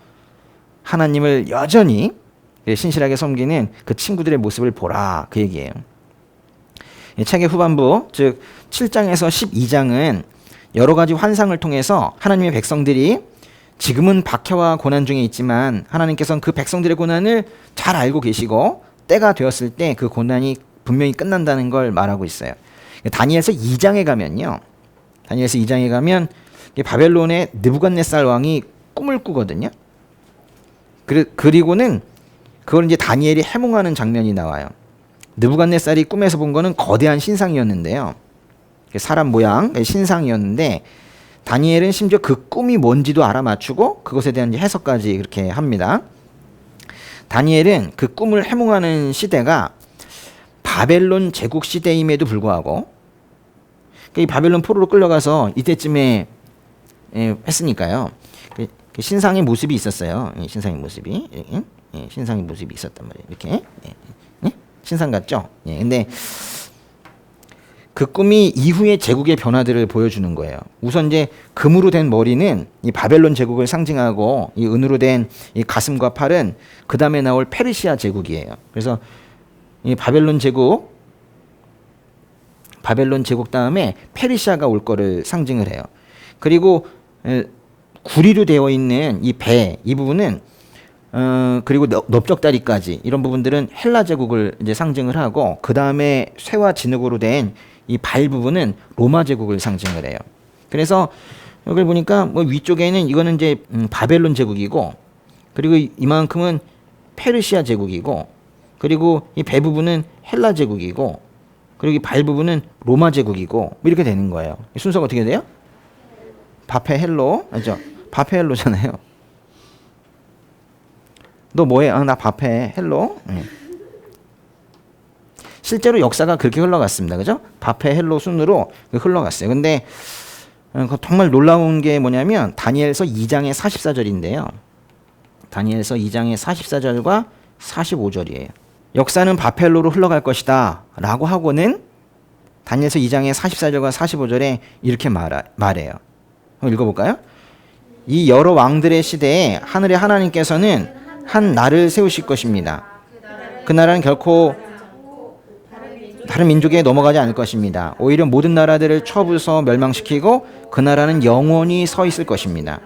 하나님을 여전히 신실하게 섬기는 그 친구들의 모습을 보라, 그 얘기예요. 책의 후반부, 즉 7장에서 12장은 여러 가지 환상을 통해서 하나님의 백성들이 지금은 박해와 고난 중에 있지만 하나님께서는 그 백성들의 고난을 잘 알고 계시고 때가 되었을 때 그 고난이 분명히 끝난다는 걸 말하고 있어요. 다니엘서 2장에 가면요. 다니엘서 2장에 가면 바벨론의 느부갓네살 왕이 꿈을 꾸거든요. 그리고는 그걸 이제 다니엘이 해몽하는 장면이 나와요. 느부갓네살이 꿈에서 본 거는 거대한 신상이었는데요. 사람 모양 신상이었는데 다니엘은 심지어 그 꿈이 뭔지도 알아맞추고 그것에 대한 해석까지 그렇게 합니다. 다니엘은 그 꿈을 해몽하는 시대가 바벨론 제국 시대임에도 불구하고 이 바벨론 포로로 끌려가서 이때쯤에 했으니까요. 그 신상의 모습이 있었어요. 신상의 모습이. 신상의 모습이 있었단 말이에요. 이렇게. 신상 같죠? 근데 그 꿈이 이후의 제국의 변화들을 보여주는 거예요. 우선 이제 금으로 된 머리는 이 바벨론 제국을 상징하고 이 은으로 된 이 가슴과 팔은 그 다음에 나올 페르시아 제국이에요. 그래서 이 바벨론 제국 다음에 페르시아가 올 거를 상징을 해요. 그리고 구리로 되어 있는 이 배, 이 부분은 그리고 넓적다리까지 이런 부분들은 헬라 제국을 이제 상징을 하고 그 다음에 쇠와 진흙으로 된 이 발 부분은 로마 제국을 상징을 해요. 그래서 여기 보니까 뭐 위쪽에는 이거는 이제 바벨론 제국이고 그리고 이만큼은 페르시아 제국이고 그리고 이 배 부분은 헬라 제국이고 그리고 이 발 부분은 로마 제국이고 뭐 이렇게 되는 거예요. 순서가 어떻게 돼요? 바페 헬로, 아니죠? 바페 헬로잖아요. 너 뭐해? 나 바페 헬로. 실제로 역사가 그렇게 흘러갔습니다. 그죠? 바페 헬로 순으로 흘러갔어요. 근데 정말 놀라운 게 뭐냐면 다니엘서 2장의 44절인데요. 다니엘서 2장의 44절과 45절이에요. 역사는 바펠로로 흘러갈 것이다 라고 하고는 다니엘서 2장의 44절과 45절에 이렇게 말해요. 한번 읽어볼까요? 이 여러 왕들의 시대에 하늘의 하나님께서는 한 나라를 세우실 것입니다. 그 나라는 결코 다른 민족에 넘어가지 않을 것입니다. 오히려 모든 나라들을 쳐부숴 멸망시키고 그 나라는 영원히 서 있을 것입니다.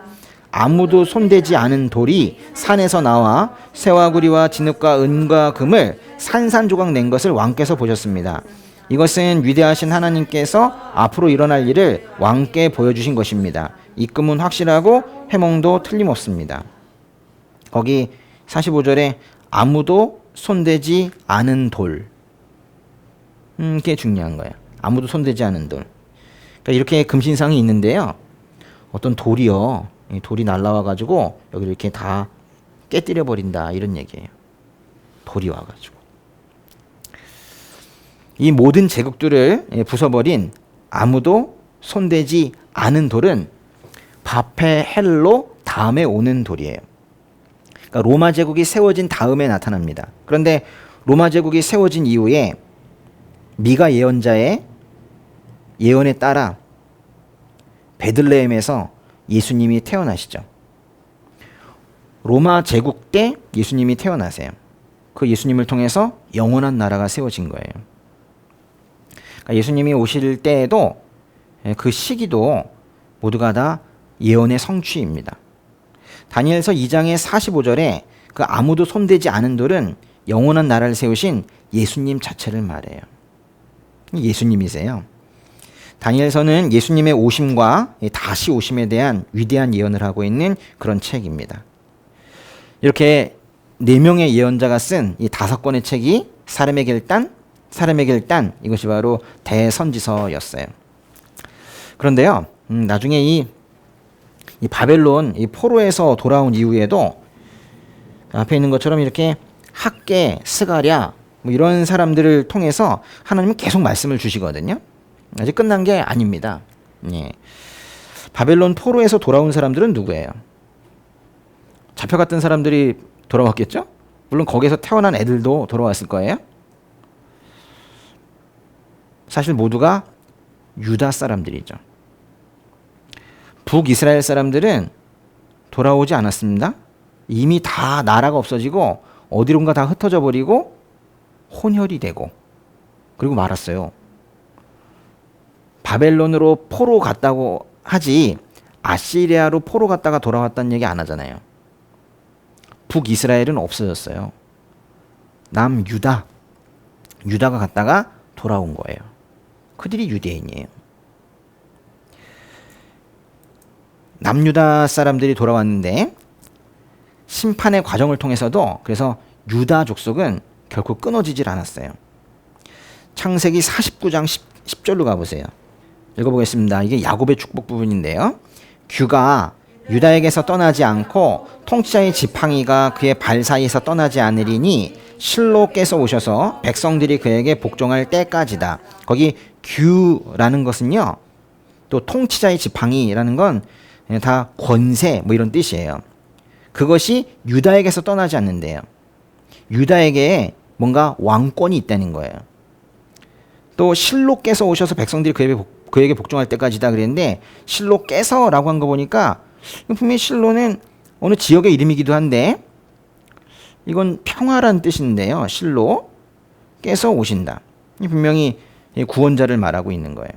아무도 손대지 않은 돌이 산에서 나와 쇠와 구리와 진흙과 은과 금을 산산조각 낸 것을 왕께서 보셨습니다. 이것은 위대하신 하나님께서 앞으로 일어날 일을 왕께 보여주신 것입니다. 이 꿈은 확실하고 해몽도 틀림없습니다. 거기 45절에 아무도 손대지 않은 돌. 그게 중요한 거예요. 아무도 손대지 않은 돌. 그러니까 이렇게 금신상이 있는데요. 어떤 돌이요. 돌이 날라와가지고 여기 이렇게 다 깨뜨려 버린다 이런 얘기예요. 돌이 와가지고 이 모든 제국들을 부숴버린 아무도 손대지 않은 돌은 바페 헬로 다음에 오는 돌이에요. 그러니까 로마 제국이 세워진 다음에 나타납니다. 그런데 로마 제국이 세워진 이후에 미가 예언자의 예언에 따라 베들레헴에서 예수님이 태어나시죠. 로마 제국 때 예수님이 태어나세요. 그 예수님을 통해서 영원한 나라가 세워진 거예요. 그러니까 예수님이 오실 때에도 그 시기도 모두가 다 예언의 성취입니다. 다니엘서 2장의 45절에 그 아무도 손대지 않은 돌은 영원한 나라를 세우신 예수님 자체를 말해요. 예수님이세요. 다니엘서는 예수님의 오심과 다시 오심에 대한 위대한 예언을 하고 있는 그런 책입니다. 이렇게 4명의 예언자가 쓴 이 5권의 책이 사람에게 일단 이것이 바로 대선지서였어요. 그런데요, 나중에 이 바벨론 이 포로에서 돌아온 이후에도 앞에 있는 것처럼 이렇게 학계, 스가랴 뭐 이런 사람들을 통해서 하나님은 계속 말씀을 주시거든요. 아직 끝난 게 아닙니다. 예. 바벨론 포로에서 돌아온 사람들은 누구예요? 잡혀갔던 사람들이 돌아왔겠죠? 물론 거기에서 태어난 애들도 돌아왔을 거예요. 사실 모두가 유다 사람들이죠. 북이스라엘 사람들은 돌아오지 않았습니다. 이미 다 나라가 없어지고 어디론가 다 흩어져 버리고 혼혈이 되고 그리고 말았어요. 바벨론으로 포로 갔다고 하지 아시리아로 포로 갔다가 돌아왔다는 얘기 안 하잖아요. 북이스라엘은 없어졌어요. 남유다가 갔다가 돌아온 거예요. 그들이 유대인이에요. 남유다 사람들이 돌아왔는데 심판의 과정을 통해서도 그래서 유다 족속은 결코 끊어지질 않았어요. 창세기 49장 10절로 가보세요. 읽어보겠습니다. 이게 야곱의 축복 부분인데요. 규가 유다에게서 떠나지 않고 통치자의 지팡이가 그의 발 사이에서 떠나지 않으리니 실로께서 오셔서 백성들이 그에게 복종할 때까지다. 거기 규라는 것은요, 또 통치자의 지팡이라는 건 다 권세 뭐 이런 뜻이에요. 그것이 유다에게서 떠나지 않는데요. 유다에게 뭔가 왕권이 있다는 거예요. 또 실로께서 오셔서 백성들이 그에게 복종할 때까지다 그랬는데 실로께서라고 한 거 보니까 분명히 실로는 어느 지역의 이름이기도 한데 이건 평화란 뜻인데요. 실로께서 오신다. 분명히 구원자를 말하고 있는 거예요.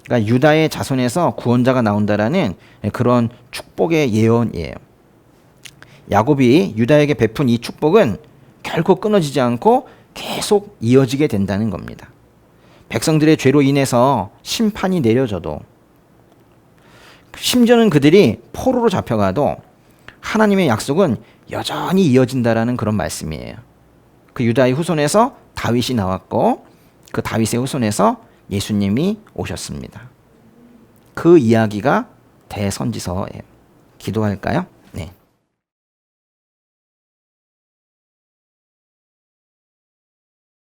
그러니까 유다의 자손에서 구원자가 나온다라는 그런 축복의 예언이에요. 야곱이 유다에게 베푼 이 축복은 결코 끊어지지 않고 계속 이어지게 된다는 겁니다. 백성들의 죄로 인해서 심판이 내려져도 심지어는 그들이 포로로 잡혀가도 하나님의 약속은 여전히 이어진다라는 그런 말씀이에요. 그 유다의 후손에서 다윗이 나왔고 그 다윗의 후손에서 예수님이 오셨습니다. 그 이야기가 대선지서예요. 기도할까요?